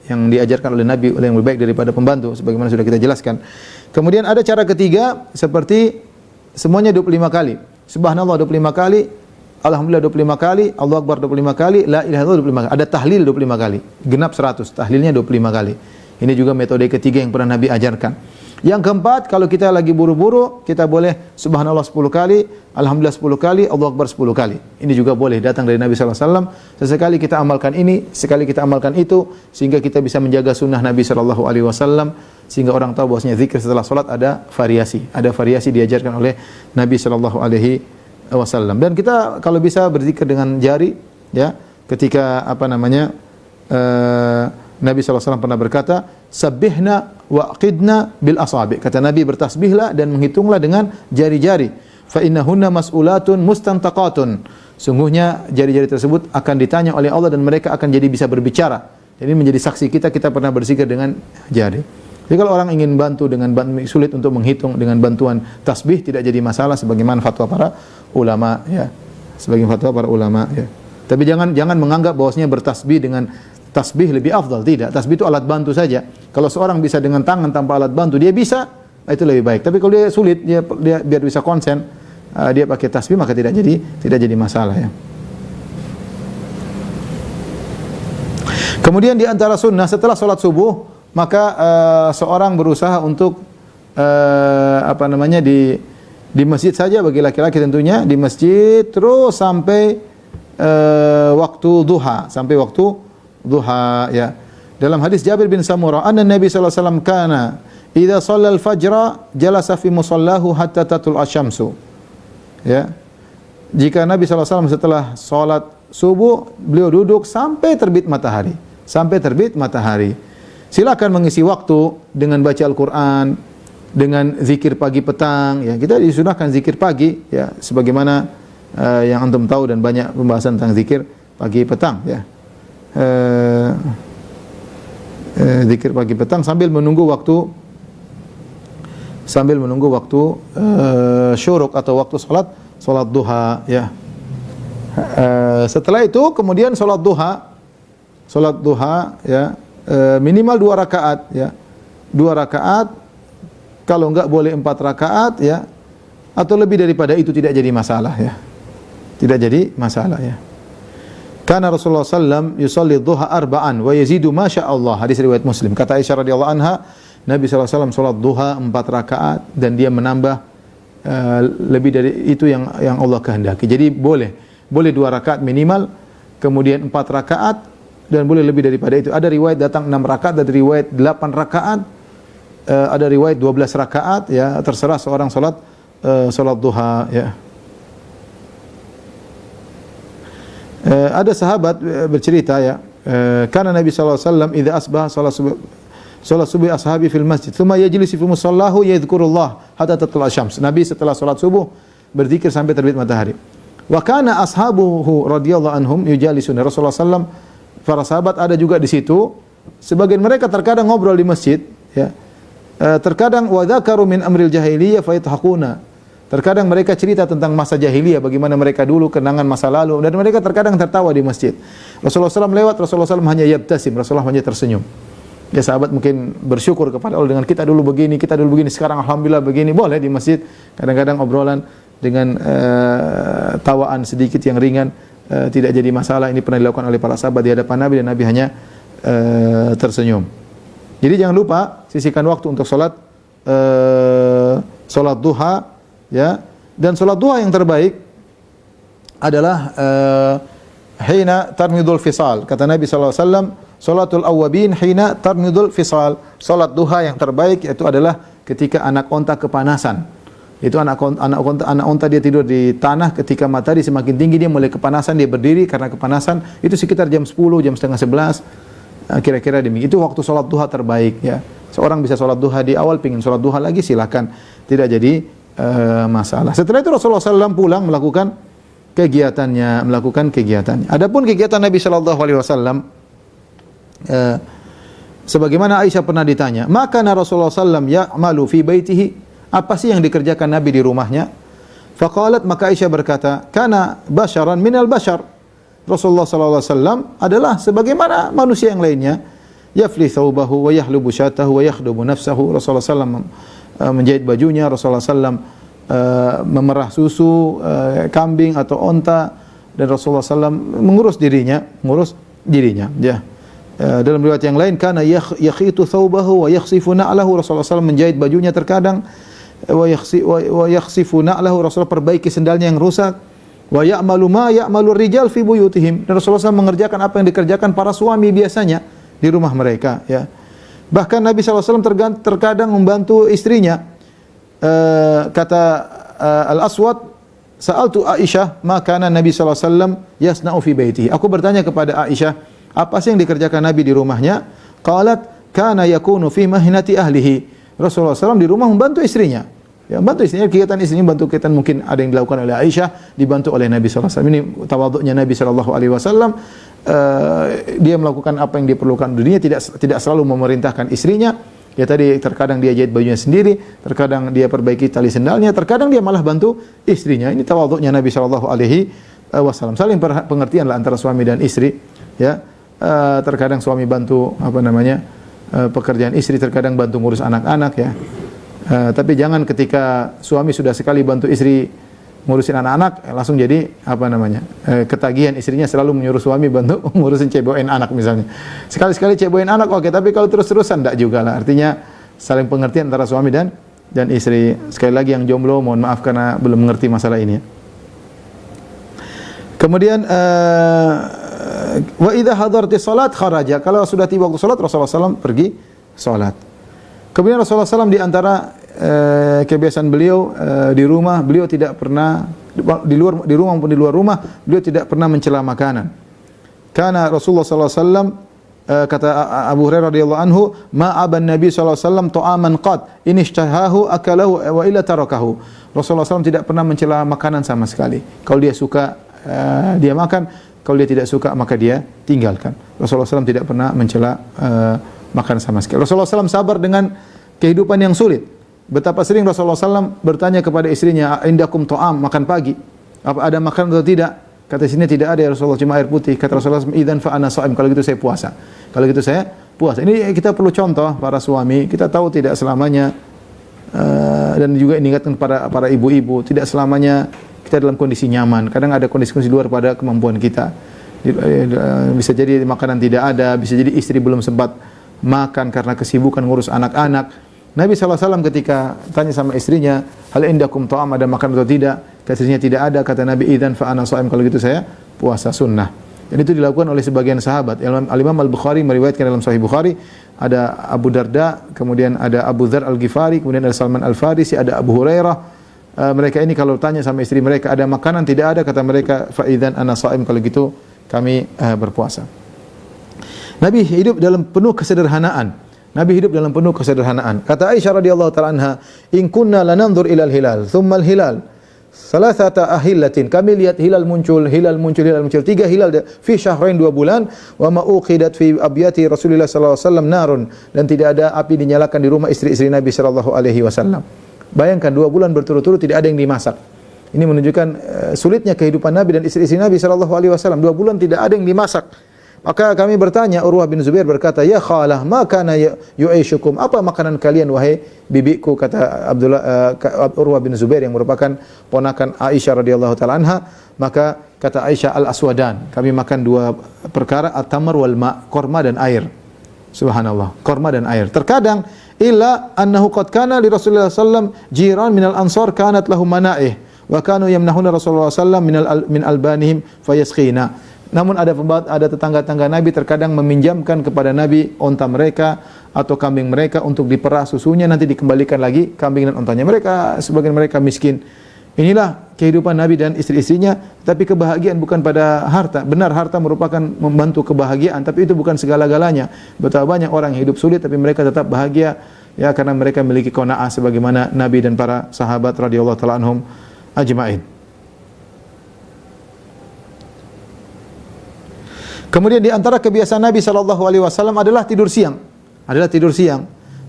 yang diajarkan oleh Nabi, yang lebih baik daripada pembantu sebagaimana sudah kita jelaskan. Kemudian ada cara ketiga seperti semuanya 25 kali. Subhanallah 25 kali, alhamdulillah 25 kali, Allahu akbar 25 kali, la ilaha illallah 25 kali. Ada tahlil 25 kali. Genap 100, tahlilnya 25 kali. Ini juga metode ketiga yang pernah Nabi ajarkan. Yang keempat, kalau kita lagi buru-buru, kita boleh subhanallah 10 kali, alhamdulillah 10 kali, Allahu akbar 10 kali. Ini juga boleh datang dari Nabi sallallahu alaihi wasallam. Sesekali kita amalkan ini, sekali kita amalkan itu, sehingga kita bisa menjaga sunnah Nabi sallallahu alaihi wasallam, sehingga orang tahu bahwasanya zikir setelah salat ada variasi diajarkan oleh Nabi sallallahu alaihi wasallam. Dan kita kalau bisa berzikir dengan jari, ya, ketika Nabi SAW pernah berkata, sabbihna wa aqidna bil asabi. Kata Nabi, bertasbihlah dan menghitunglah dengan jari-jari. Fa innahunna mas'ulatun mustantaqatun. Sungguhnya jari-jari tersebut akan ditanya oleh Allah dan mereka akan jadi bisa berbicara. Jadi menjadi saksi kita pernah berzikir dengan jari. Jadi kalau orang ingin bantu sulit untuk menghitung dengan bantuan tasbih tidak jadi masalah sebagaimana fatwa para ulama, ya. Sebagaimana fatwa para ulama, ya. Tapi jangan menganggap bahwasanya bertasbih dengan tasbih lebih afdal. Tidak, tasbih itu alat bantu saja. Kalau seorang bisa dengan tangan tanpa alat bantu, dia bisa, itu lebih baik. Tapi kalau dia sulit, dia biar bisa konsen, dia pakai tasbih, maka tidak jadi masalah, ya. Kemudian di antara sunnah setelah sholat subuh, maka seorang berusaha untuk di masjid saja bagi laki-laki tentunya, di masjid terus sampai waktu duha, ya. Dalam hadis Jabir bin Samurah, anna Nabi sallallahu alaihi wasallam kana idza shallal fajra jalasa fi musallahu hatta tatul asyamsu. Ya. Jika Nabi sallallahu alaihi wasallam setelah salat subuh, beliau duduk sampai terbit matahari. Silakan mengisi waktu dengan baca Al-Qur'an, dengan zikir pagi petang, ya. Kita disunahkan zikir pagi, ya, sebagaimana yang antum tahu dan banyak pembahasan tentang zikir pagi petang, ya. Zikir pagi petang sambil menunggu waktu syuruk atau waktu salat duha, ya. Setelah itu kemudian salat duha, ya, minimal 2 rakaat, ya. 2 rakaat, kalau enggak boleh 4 rakaat, ya. Atau lebih daripada itu tidak jadi masalah, ya. Tidak jadi masalah, ya. Karena Rasulullah SAW yusalli dhuha arba'an wa yazidu ma syaa Allah. Hadis riwayat Muslim. Kata Aisyah radhiyallahu anha, Nabi SAW salat duha 4 rakaat dan dia menambah lebih dari itu yang Allah kehendaki. Jadi boleh 2 rakaat minimal, kemudian 4 rakaat dan boleh lebih daripada itu. Ada riwayat datang 6 rakaat, ada riwayat 8 rakaat, ada riwayat 12 rakaat, ya, terserah seorang salat duha, ya. Ada sahabat bercerita, ya, karena Nabi sallallahu alaihi wasallam idza asbaha salat subuh ashabi fil masjid thumma yajlisu fi musallahu yadhkurullah hatta tatlu asy-syams. Nabi setelah salat subuh berzikir sampai terbit matahari. Wa kana ashabuhu radhiyallahu anhum yujalisuna. Rasulullah sallallahu alaihi wasallam, para sahabat ada juga di situ. Sebagian mereka terkadang ngobrol di masjid, ya. Terkadang wa dzakaru min amril jahiliyah fa yadhakuna. Terkadang mereka cerita tentang masa jahiliyah, bagaimana mereka dulu, kenangan masa lalu, dan mereka terkadang tertawa di masjid. Rasulullah SAW lewat, Rasulullah SAW hanya yabtasim, Rasulullah hanya tersenyum. Ya, sahabat mungkin bersyukur kepada Allah dengan kita dulu begini, sekarang alhamdulillah begini. Boleh di masjid, kadang-kadang obrolan dengan tawaan sedikit yang ringan, tidak jadi masalah. Ini pernah dilakukan oleh para sahabat di hadapan Nabi dan Nabi hanya tersenyum. Jadi jangan lupa sisihkan waktu untuk salat duha, ya. Dan salat duha yang terbaik adalah hina tarmidul fisal. Kata Nabi sallallahu alaihi wasallam, salatul awwabin hina tarmidul fisal. Salat duha yang terbaik yaitu adalah ketika anak onta kepanasan. Itu anak onta dia tidur di tanah, ketika matahari semakin tinggi dia mulai kepanasan, dia berdiri karena kepanasan. Itu sekitar jam 10, jam setengah 11. Kira-kira demikian. Itu waktu salat duha terbaik, ya. Seorang bisa salat duha di awal, pingin salat duha lagi silakan. Tidak jadi masalah. Setelah itu Rasulullah SAW pulang melakukan kegiatannya. Adapun kegiatan Nabi Sallallahu Alaihi Wasallam, sebagaimana Aisyah pernah ditanya, maka Rasulullah SAW ya'malu fi baitihi, apa sih yang dikerjakan Nabi di rumahnya? Faqalat, maka Aisyah berkata, kana basyaran minal basyar. Rasulullah Sallallahu Alaihi Wasallam adalah sebagaimana manusia yang lainnya. Yafli thawbahu wa yahlubu syatahu wa yakhdubu nafsahu. Rasulullah SAW menjahit bajunya, Rasulullah SAW memerah susu kambing atau onta, dan Rasulullah SAW mengurus dirinya, ya. Dalam riwayat yang lain, kana yakhitu thawbahu wa yakhsifu na'lahu. Rasulullah SAW menjahit bajunya terkadang, wa yakhsifu na'lahu. Rasulullah perbaiki sendalnya yang rusak. Wa ya'malu ma ya'malu rijal fi buyutihim. Dan Rasulullah SAW mengerjakan apa yang dikerjakan para suami biasanya di rumah mereka, ya. Bahkan Nabi SAW terkadang membantu istrinya. Kata Al-Aswad, sa'altu Aisyah ma kana Nabi SAW yasna'u fi baitihi. Aku bertanya kepada Aisyah, apa sih yang dikerjakan Nabi di rumahnya? Qalat kana yakunu fi mahinati ahlihi. Rasulullah SAW di rumah membantu istrinya. Ya, bantu istrinya, kegiatan istrinya bantu kegiatan mungkin ada yang dilakukan oleh Aisyah, dibantu oleh Nabi SAW. Ini tawaduknya Nabi SAW. Dia melakukan apa yang diperlukan dunia, tidak selalu memerintahkan istrinya. Ya tadi terkadang dia jahit bajunya sendiri, terkadang dia perbaiki tali sendalnya, terkadang dia malah bantu istrinya. Ini tawaduknya Nabi SAW. Saling pengertianlah antara suami dan istri. Ya, terkadang suami bantu pekerjaan istri, terkadang bantu ngurus anak-anak, ya. Tapi jangan ketika suami sudah sekali bantu istri ngurusin anak-anak, langsung jadi ketagihan istrinya selalu menyuruh suami bantu ngurusin cebokin anak misalnya. Sekali-sekali cebokin anak oke, tapi kalau terus-terusan enggak juga lah. Artinya saling pengertian antara suami dan istri. Sekali lagi yang jomblo mohon maaf karena belum mengerti masalah ini, ya. Kemudian wa idza hadarti salat kharaja. Kalau sudah tiba waktu salat, Rasulullah SAW pergi salat. Kemudian Rasulullah SAW di antara kebiasaan beliau di rumah, beliau tidak pernah di rumah maupun di luar rumah, beliau tidak pernah mencela makanan. Karena Rasulullah SAW kata Abu Hurairah radhiyallahu anhu, ma'aban Nabi SAW ta'aman qad in ishtahahu akalahu wa illa tarakahu. Rasulullah SAW tidak pernah mencela makanan sama sekali. Kalau dia suka dia makan, kalau dia tidak suka maka dia tinggalkan. Rasulullah SAW tidak pernah mencela makanan sama sekali. Rasulullah SAW sabar dengan kehidupan yang sulit. Betapa sering Rasulullah SAW bertanya kepada istrinya, indakum ta'am, makan pagi, apa ada makan atau tidak? Kata istrinya tidak ada ya Rasulullah, cuma air putih. Kata Rasulullah SAW, idzan fa ana sha'im, kalau gitu saya puasa. Kalau gitu saya puasa. Ini kita perlu contoh para suami. Kita tahu tidak selamanya dan juga ingatkan para ibu-ibu, tidak selamanya kita dalam kondisi nyaman. Kadang ada kondisi-kondisi luar pada kemampuan kita. Bisa jadi makanan tidak ada, bisa jadi istri belum sempat makan karena kesibukan ngurus anak-anak. Nabi SAW ketika tanya sama istrinya, hal indakum ta'am, ada makan atau tidak? Kata istrinya tidak ada. Kata Nabi, idzan fa ana sha'im, kalau gitu saya puasa sunnah. Dan itu dilakukan oleh sebagian sahabat. Al-Imam Al-Bukhari meriwayatkan dalam Sahih Bukhari, ada Abu Darda, kemudian ada Abu Dzar Al-Ghifari, kemudian ada Salman Al-Farisi, ada Abu Hurairah. Mereka ini kalau tanya sama istri mereka, ada makanan? Tidak ada. Kata mereka, fa idzan ana sha'im, kalau gitu kami berpuasa. Nabi hidup dalam penuh kesederhanaan. Nabi hidup dalam penuh kesederhanaan. Kata Aisyah radhiyallahu ta'ala anha, in kunna lananzur ilal hilal, thumma al-hilal, salasata ahillatin. Kami lihat hilal muncul. 3 hilal fi syahrain 2 bulan, wa ma uqidat fi abyati Rasulullah sallallahu alaihi wasallam narun, dan tidak ada api dinyalakan di rumah istri-istri Nabi sallallahu alaihi wasallam. Bayangkan 2 bulan berturut-turut tidak ada yang dimasak. Ini menunjukkan sulitnya kehidupan Nabi dan istri-istri Nabi sallallahu alaihi wasallam. 2 bulan tidak ada yang dimasak. Maka kami bertanya, Urwah bin Zubair berkata, ya khalah, ma kana yu'aishukum, apa makanan kalian wahai bibiku? Kata Urwah bin Zubair yang merupakan ponakan Aisyah radhiyallahu taala anha. Maka kata Aisyah, al-aswadan, kami makan 2 perkara, at-tamr wal ma', korma dan air. Subhanallah, korma dan air. Terkadang illa annahu qad kana li Rasulullah sallam jiran minal ansar kanat lahum mana'ih wa kanu yamnahuna Rasulullah sallam min albanihim fayasqina. Namun ada tetangga-tetangga Nabi terkadang meminjamkan kepada Nabi onta mereka atau kambing mereka untuk diperah susunya, nanti dikembalikan lagi kambing dan ontanya. Sebagian mereka miskin. Inilah kehidupan Nabi dan istri-istrinya, tapi kebahagiaan bukan pada harta. Benar harta merupakan membantu kebahagiaan, tapi itu bukan segala-galanya. Betapa banyak orang yang hidup sulit tapi mereka tetap bahagia, ya, karena mereka memiliki qanaah sebagaimana Nabi dan para sahabat radhiyallahu taala anhum ajma'in. Kemudian di antara kebiasaan Nabi sallallahu alaihi wasallam adalah tidur siang.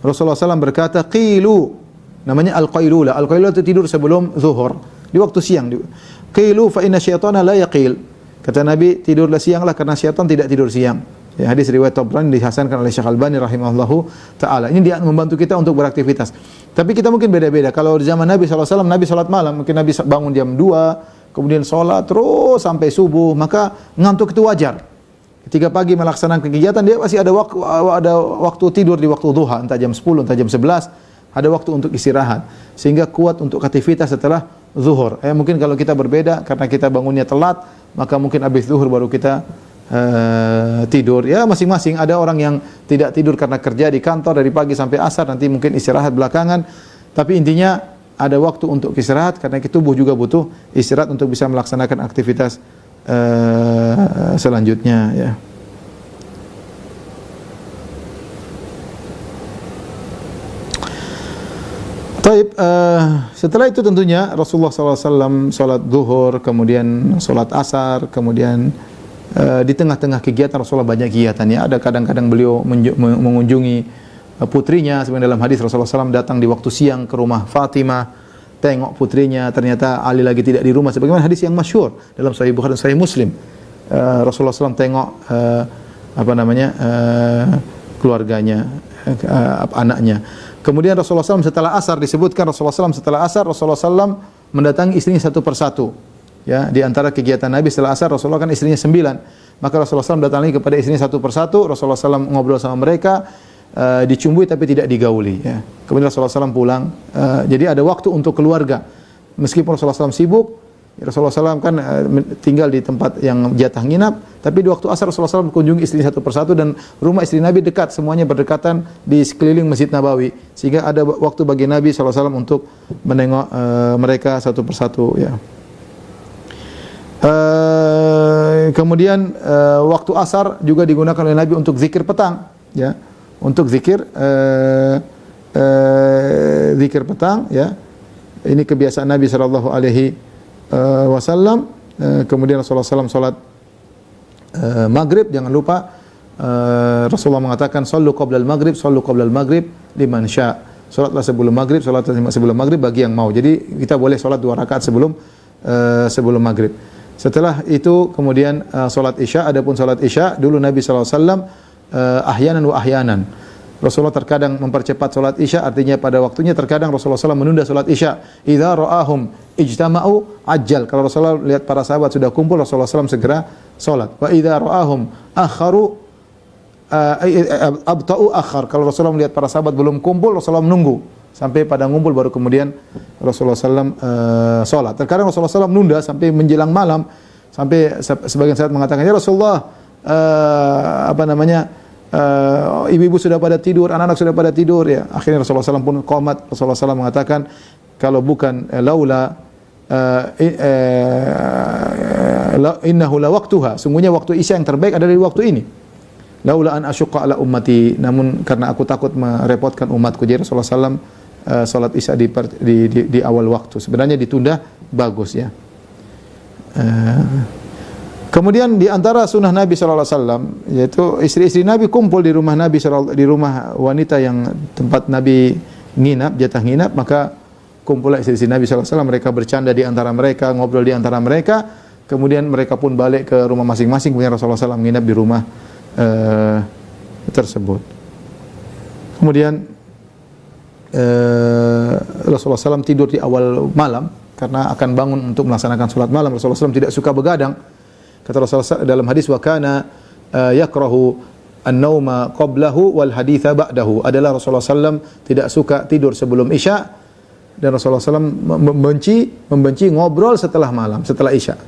Rasulullah SAW berkata, qilu, namanya al-qailulah. Al-qailulah itu tidur sebelum zuhur, di waktu siang. Qilu fa inna syaitana la yaqil. Kata Nabi, tidurlah sianglah karena syaitan tidak tidur siang. Ya, hadis riwayat Tabrani dihasankan oleh Syekh Albani rahimahullahu taala. Ini dia membantu kita untuk beraktivitas. Tapi kita mungkin beda-beda. Kalau di zaman Nabi SAW, Nabi salat malam, mungkin Nabi bangun jam 2, kemudian salat terus sampai subuh, maka ngantuk itu wajar. ketika pagi melaksanakan kegiatan, dia masih ada waktu tidur di waktu duha, entah jam 10, entah jam 11, ada waktu untuk istirahat sehingga kuat untuk aktivitas setelah zuhur. Mungkin kalau kita berbeda karena kita bangunnya telat, maka mungkin habis zuhur baru kita tidur. Ya, masing-masing. Ada orang yang tidak tidur karena kerja di kantor dari pagi sampai asar, nanti mungkin istirahat belakangan. Tapi intinya ada waktu untuk istirahat karena tubuh juga butuh istirahat untuk bisa melaksanakan aktivitas selanjutnya, ya. Taib, setelah itu tentunya Rasulullah SAW salat zuhur, kemudian salat asar, kemudian di tengah-tengah kegiatan Rasulullah banyak kegiatan, ya. Ada kadang-kadang beliau mengunjungi putrinya, sebenarnya dalam hadis Rasulullah SAW datang di waktu siang ke rumah Fatimah, tengok putrinya, ternyata Ali lagi tidak di rumah, sebagaimana hadis yang masyhur dalam Sahih Bukhari dan Sahih Muslim. Rasulullah SAW tengok keluarganya, anaknya. Kemudian Rasulullah SAW setelah asar, disebutkan Rasulullah SAW setelah asar, Rasulullah SAW mendatangi istrinya satu persatu. Ya, di antara kegiatan Nabi setelah asar, Rasulullah kan istrinya 9. Maka Rasulullah SAW datangi kepada istrinya satu persatu, Rasulullah SAW ngobrol sama mereka, dicumbui tapi tidak digauli. Ya. Kemudian Rasulullah SAW pulang. Jadi ada waktu untuk keluarga. Meskipun Rasulullah SAW sibuk, Rasulullah SAW kan tinggal di tempat yang jatah nginap, tapi di waktu asar Rasulullah SAW kunjungi istri satu persatu, dan rumah istri Nabi dekat, semuanya berdekatan di sekeliling Masjid Nabawi, sehingga ada waktu bagi Nabi SAW untuk menengok mereka satu persatu, ya. Kemudian waktu asar juga digunakan oleh Nabi untuk zikir petang, ya, untuk zikir petang, ya. Ini kebiasaan Nabi SAW. Kemudian Rasulullah SAW salat maghrib, jangan lupa Rasulullah mengatakan sallu qabla al-maghrib liman sya'. Salatlah sebelum maghrib, bagi yang mau. Jadi kita boleh salat 2 rakaat sebelum maghrib. Setelah itu kemudian salat isya. Adapun salat isya dulu Nabi SAW ahyanan wa ahyanan. Rasulullah terkadang mempercepat salat isya, artinya pada waktunya. Terkadang Rasulullah SAW menunda salat isya. Idza ra'ahum ijtama'u ajjal. Kalau Rasulullah lihat para sahabat sudah kumpul, Rasulullah SAW segera salat. Wa idza ra'ahum akharu abta'u akhar. Kalau Rasulullah melihat para sahabat belum kumpul, Rasulullah menunggu sampai pada ngumpul, baru kemudian Rasulullah SAW salat. Terkadang Rasulullah SAW menunda sampai menjelang malam, sampai sebagian sahabat mengatakan, ya Rasulullah, ibu-ibu sudah pada tidur, anak-anak sudah pada tidur, ya. Akhirnya Rasulullah SAW pun qomat. Rasulullah SAW mengatakan, kalau bukan innahu la waktuha, sungguhnya waktu isya yang terbaik adalah di waktu ini. Laula an asyqa ala ummati, namun karena aku takut merepotkan umatku. Jadi Rasulullah SAW salat isya di awal waktu. Sebenarnya ditunda bagus, ya. Kemudian di antara sunnah Nabi SAW, yaitu istri-istri Nabi kumpul di rumah Nabi di rumah wanita yang tempat Nabi nginap, jatah nginap, maka kumpullah istri-istri Nabi SAW, mereka bercanda di antara mereka, ngobrol di antara mereka, kemudian mereka pun balik ke rumah masing-masing, kemudian Rasulullah SAW nginap di rumah tersebut. Kemudian Rasulullah SAW tidur di awal malam, karena akan bangun untuk melaksanakan sholat malam. Rasulullah SAW tidak suka begadang. Kata Rasulullah dalam hadis, wa kana yakrahu an-nauma qablahu wal haditha ba'dahu. Adalah Rasulullah SAW tidak suka tidur sebelum isya, dan Rasulullah SAW membenci ngobrol setelah malam, setelah isya.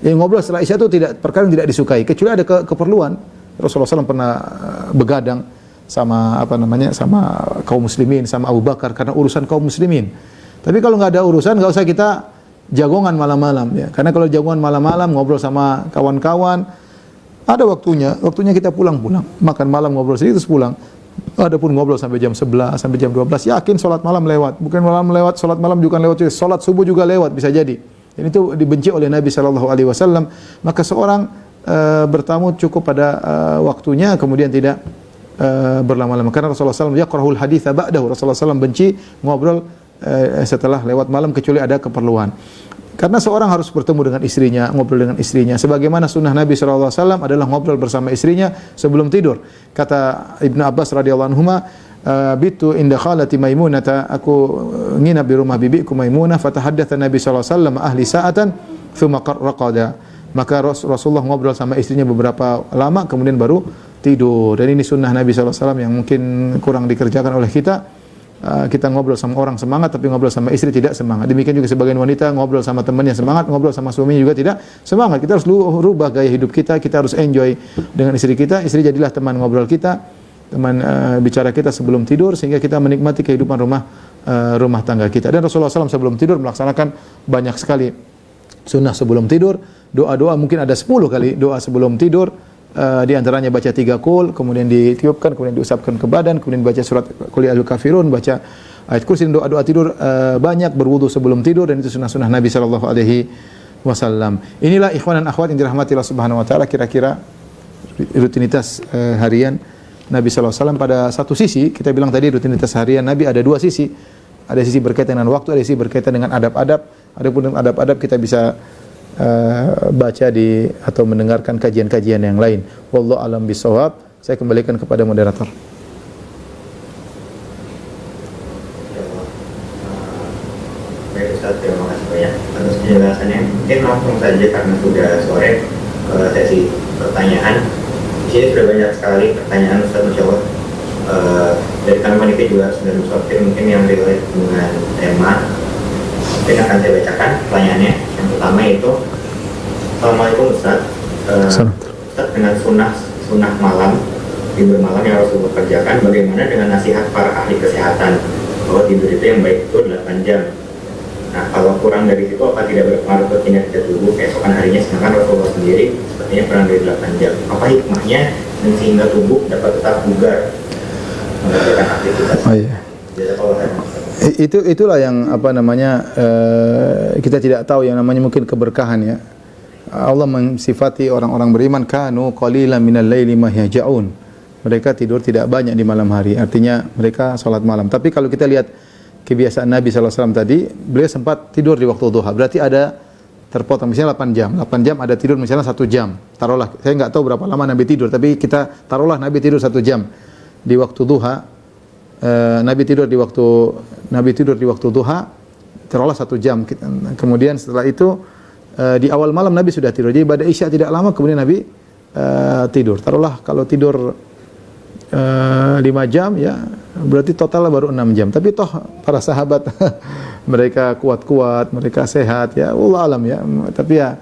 Yang ngobrol setelah isya itu perkara yang tidak disukai, kecuali ada keperluan. Rasulullah SAW pernah begadang sama sama kaum muslimin, sama Abu Bakar, karena urusan kaum muslimin. Tapi kalau nggak ada urusan, nggak usah kita jagongan malam-malam, ya. Karena kalau jagongan malam-malam ngobrol sama kawan-kawan, ada waktunya kita pulang, makan malam, ngobrol sedikit terus pulang. Adapun ngobrol sampai jam 11, sampai jam 12, yakin salat malam lewat. Bukan malam lewat, salat malam juga lewat, salat subuh juga lewat, bisa jadi. Dan itu dibenci oleh Nabi SAW. Maka seorang bertamu cukup pada waktunya, kemudian tidak berlama-lama. Karena Rasulullah SAW yakrahul haditha ba'dahu. Rasulullah SAW benci ngobrol setelah lewat malam, kecuali ada keperluan. Karena seorang harus bertemu dengan istrinya, ngobrol dengan istrinya. Sebagaimana sunnah Nabi SAW adalah ngobrol bersama istrinya sebelum tidur. Kata Ibnu Abbas radhiyallahu anhuma, bitu inda khalati Maimunah, aku nginap di rumah bibiku Maimunah, fatahaddatsa Nabi SAW ahli sa'atan thumma raqada. Maka Rasulullah ngobrol sama istrinya beberapa lama, kemudian baru tidur. Dan ini sunnah Nabi SAW yang mungkin kurang dikerjakan oleh kita. Kita ngobrol sama orang semangat, tapi ngobrol sama istri tidak semangat. Demikian juga sebagian wanita ngobrol sama temannya semangat, ngobrol sama suaminya juga tidak semangat. Kita harus rubah gaya hidup kita. Kita harus enjoy dengan istri kita. Istri jadilah teman ngobrol kita, teman bicara kita sebelum tidur, sehingga kita menikmati kehidupan rumah tangga kita. Dan Rasulullah SAW sebelum tidur melaksanakan banyak sekali sunnah sebelum tidur. Doa-doa mungkin ada 10 kali doa sebelum tidur. Di antaranya baca 3 qul, kemudian ditiupkan, kemudian diusapkan ke badan, kemudian baca surat Qul ya ayyuhal kafirun, baca ayat kursi, dan doa-doa tidur banyak, berwudu sebelum tidur, dan itu sunnah-sunnah Nabi sallallahu alaihi wasallam. Inilah ikhwan dan akhwat yang dirahmati Allah Subhanahu wa taala, kira-kira rutinitas harian Nabi sallallahu alaihi wasallam. Pada satu sisi, kita bilang tadi rutinitas harian Nabi ada 2 sisi. Ada sisi berkaitan dengan waktu, ada sisi berkaitan dengan adab-adab. Adapun adab-adab kita bisa baca atau mendengarkan kajian-kajian yang lain. Wallahu alam bisawab. Saya kembalikan kepada moderator. Baik Ustaz, terima kasih banyak atas penjelasannya. Mungkin langsung saja karena sudah sore ke sesi pertanyaan. Di sini sudah banyak sekali pertanyaan Ustaz, Masya Allah. Dari kami panitia juga sudah disopir mungkin yang relate dengan tema. Mungkin akan saya bacakan pertanyaannya. Yang pertama itu, Assalamualaikum Ustaz. Ustaz, dengan sunnah malam, tidur malam yang Rasulullah kerjakan, bagaimana dengan nasihat para ahli kesehatan bahwa tidur itu yang baik itu 8 jam? Nah, kalau kurang dari itu apa tidak berpengaruh ke kinerja tubuh keesokan harinya, sedangkan Rasulullah sendiri sepertinya kurang dari 8 jam? Apa hikmahnya dan sehingga tubuh dapat tetap bugar mengerjakan aktivitas? Oh iya. Itulah yang kita tidak tahu, yang namanya mungkin keberkahan ya. Allah mensifati orang-orang beriman, kanu qalilan minal laili ma yahja'un. Mereka tidur tidak banyak di malam hari. Artinya mereka salat malam. Tapi kalau kita lihat kebiasaan Nabi SAW tadi, beliau sempat tidur di waktu duha. Berarti ada terpotong misalnya 8 jam. 8 jam ada tidur misalnya 1 jam. Taruhlah, saya enggak tahu berapa lama Nabi tidur, tapi kita taruhlah Nabi tidur 1 jam di waktu duha. Nabi tidur di waktu duha, taruhlah 1 jam. Kemudian setelah itu di awal malam Nabi sudah tidur. Jadi pada Isya tidak lama kemudian Nabi tidur. Taruhlah kalau tidur 5 jam ya, berarti total baru 6 jam. Tapi toh para sahabat mereka kuat-kuat, mereka sehat ya, wallah alam ya. Tapi ya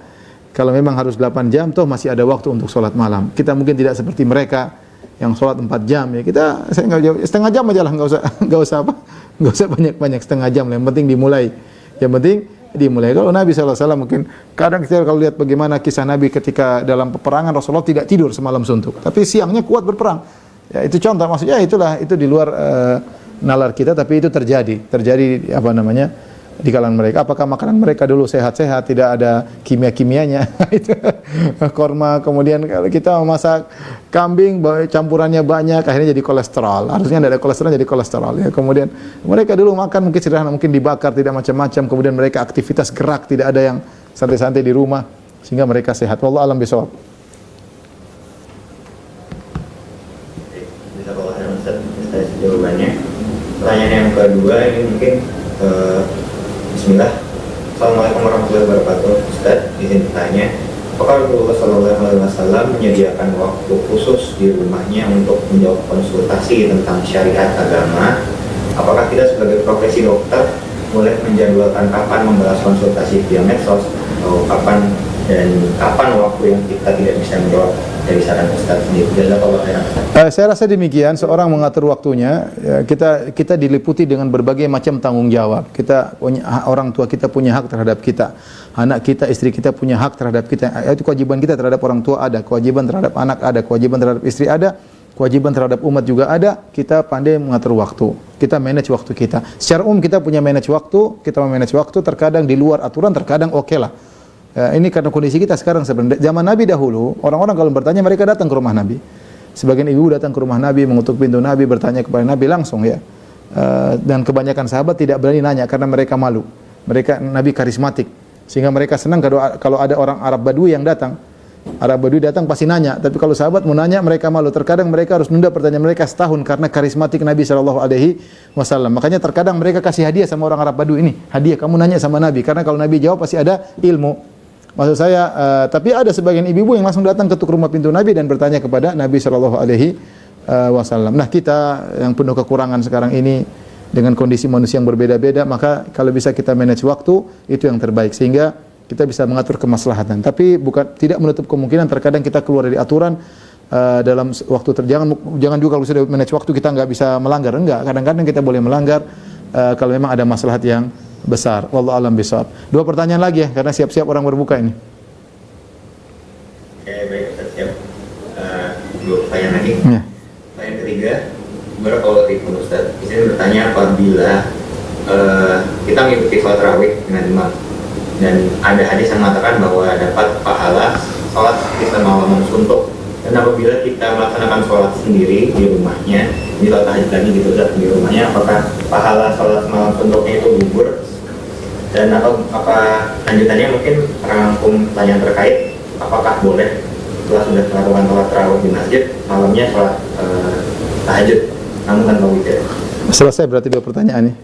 kalau memang harus 8 jam toh masih ada waktu untuk sholat malam. Kita mungkin tidak seperti mereka yang sholat 4 jam ya. Saya enggak jauh, setengah jam aja lah, enggak usah banyak-banyak, setengah jam lah. Yang penting dimulai. Kalau Nabi SAW mungkin kadang kita kalau lihat bagaimana kisah Nabi ketika dalam peperangan, Rasulullah tidak tidur semalam suntuk, tapi siangnya kuat berperang. Ya, itu contoh, maksudnya itu di luar nalar kita, tapi itu terjadi di kalangan mereka. Apakah makanan mereka dulu sehat-sehat, tidak ada kimia-kimianya? Itu korma, kemudian kalau kita memasak kambing campurannya banyak, akhirnya jadi kolesterol. Harusnya tidak ada kolesterol, jadi kolesterol ya. Kemudian mereka dulu makan mungkin sederhana, mungkin dibakar, tidak macam-macam. Kemudian mereka aktivitas gerak, tidak ada yang santai-santai di rumah, sehingga mereka sehat. Wallahu a'lam bishawab. Bisa kalau ada jawabannya. Pertanyaan yang kedua ini mungkin Bismillah. Assalamualaikum warahmatullahi wabarakatuh. Ustaz, izin bertanya, apakah Rasulullah SAW menyediakan waktu khusus di rumahnya untuk menjawab konsultasi tentang syariat agama? Apakah kita sebagai profesi dokter boleh menjadwalkan kapan membahas konsultasi via medsos, atau kapan waktu yang kita tidak bisa menjawab dari saran Ustaz sendiri? Saya rasa demikian, seorang mengatur waktunya. Ya, kita diliputi dengan berbagai macam tanggung jawab. Orang tua kita punya hak terhadap kita, anak kita, istri kita punya hak terhadap kita. Itu kewajiban kita terhadap orang tua ada, kewajiban terhadap anak ada, kewajiban terhadap istri ada, kewajiban terhadap umat juga ada. Kita pandai mengatur waktu. Kita manage waktu kita. Secara umum kita punya manage waktu. Kita manage waktu terkadang di luar aturan, terkadang oke lah. Ya, ini karena kondisi kita sekarang sebenarnya. Zaman Nabi dahulu, orang-orang kalau bertanya mereka datang ke rumah Nabi. Sebagian ibu datang ke rumah Nabi, mengetuk pintu Nabi, bertanya kepada Nabi langsung ya. Dan kebanyakan sahabat tidak berani nanya karena mereka malu. Nabi karismatik, sehingga mereka senang kalau ada orang Arab Badui yang datang. Arab Badui datang pasti nanya, tapi kalau sahabat mau nanya mereka malu. Terkadang mereka harus nunda pertanyaan mereka setahun karena karismatik Nabi SAW. Makanya terkadang mereka kasih hadiah sama orang Arab Badui ini. Hadiah kamu nanya sama Nabi, karena kalau Nabi jawab pasti ada ilmu. Maksud saya, tapi ada sebagian ibu-ibu yang langsung datang ketuk rumah pintu Nabi dan bertanya kepada Nabi Shallallahu Alaihi Wasallam. Nah, kita yang penuh kekurangan sekarang ini dengan kondisi manusia yang berbeda-beda, maka kalau bisa kita manage waktu itu yang terbaik sehingga kita bisa mengatur kemaslahatan. Tapi tidak menutup kemungkinan terkadang kita keluar dari aturan dalam waktu jangan juga kalau sudah manage waktu kita nggak bisa melanggar. Enggak, kadang-kadang kita boleh melanggar kalau memang ada maslahat yang besar. Wallahu a'lam bishawab. 2 pertanyaan lagi ya, karena siap-siap orang berbuka ini. Oke, baik Ustaz, siap. 2 pertanyaan lagi. Ya. Pertanyaan ketiga, kalau Rifun Ustaz, di sini bertanya apabila kita mengikuti sholat tarawih dengan imam dan ada hadis yang mengatakan bahwa dapat pahala sholat kita malam suntuk, dan apabila kita melaksanakan sholat sendiri di rumahnya, ini sholat tahajud lagi gitu Ustaz, di rumahnya, apakah pahala sholat malam suntuknya itu gugur? Dan apa lanjutannya mungkin rangkum pertanyaan terkait apakah boleh setelah sudah melakukan sholat tarawih di masjid malamnya sholat tahajud namun tanpa witir? Selesai berarti 2 pertanyaan nih.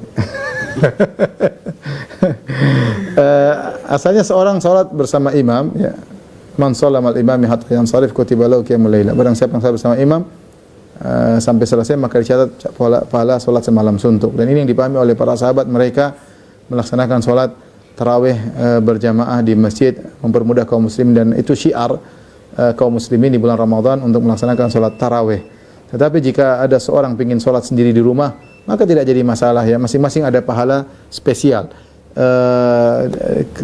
Asalnya seorang sholat bersama imam, ya. Man shalla ma'al imami hatta yansarif kutiba lahu qiyamul lail. Barang siapa yang sholat bersama imam sampai selesai maka dicatat pahala sholat semalam suntuk. Dan ini yang dipahami oleh para sahabat, mereka melaksanakan sholat tarawih berjamaah di masjid, mempermudah kaum muslim, dan itu syiar kaum muslimin di bulan Ramadan untuk melaksanakan sholat tarawih. Tetapi jika ada seorang ingin sholat sendiri di rumah, maka tidak jadi masalah ya, masing-masing ada pahala spesial.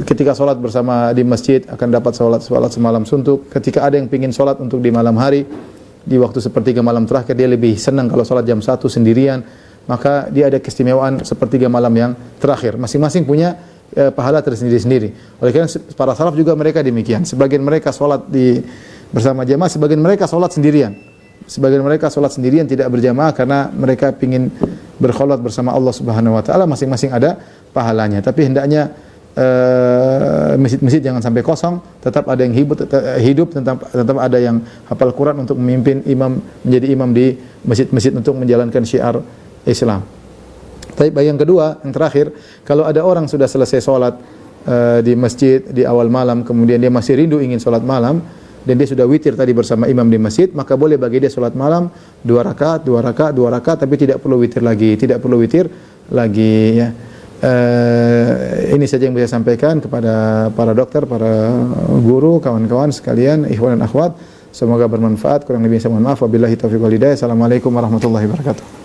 Ketika sholat bersama di masjid akan dapat sholat semalam suntuk. Ketika ada yang ingin sholat untuk di malam hari, di waktu sepertiga malam terakhir, dia lebih senang kalau sholat jam 1 sendirian, maka dia ada keistimewaan sepertiga malam yang terakhir. Masing-masing punya pahala tersendiri-sendiri. Oleh karena para salaf juga mereka demikian. Sebagian mereka sholat bersama jamaah, sebagian mereka sholat sendirian. Sebagian mereka sholat sendirian tidak berjamaah karena mereka ingin berkholat bersama Allah Subhanahu Wa Taala. Masing-masing ada pahalanya. Tapi hendaknya masjid-masjid jangan sampai kosong. Tetap ada yang hidup, tetap ada yang hafal Quran untuk memimpin menjadi imam di masjid-masjid untuk menjalankan syiar Islam. Tapi yang kedua, yang terakhir, kalau ada orang sudah selesai sholat di masjid di awal malam, kemudian dia masih rindu ingin sholat malam, dan dia sudah witir tadi bersama imam di masjid, maka boleh bagi dia sholat malam 2 rakaat, tapi tidak perlu witir lagi, ya. Ini saja yang bisa sampaikan kepada para dokter, para guru, kawan-kawan sekalian, ikhwan dan akhwat. Semoga bermanfaat. Kurang lebih saya mohon maaf. Wabillahi taufiq wal hidayah. Assalamualaikum warahmatullahi wabarakatuh.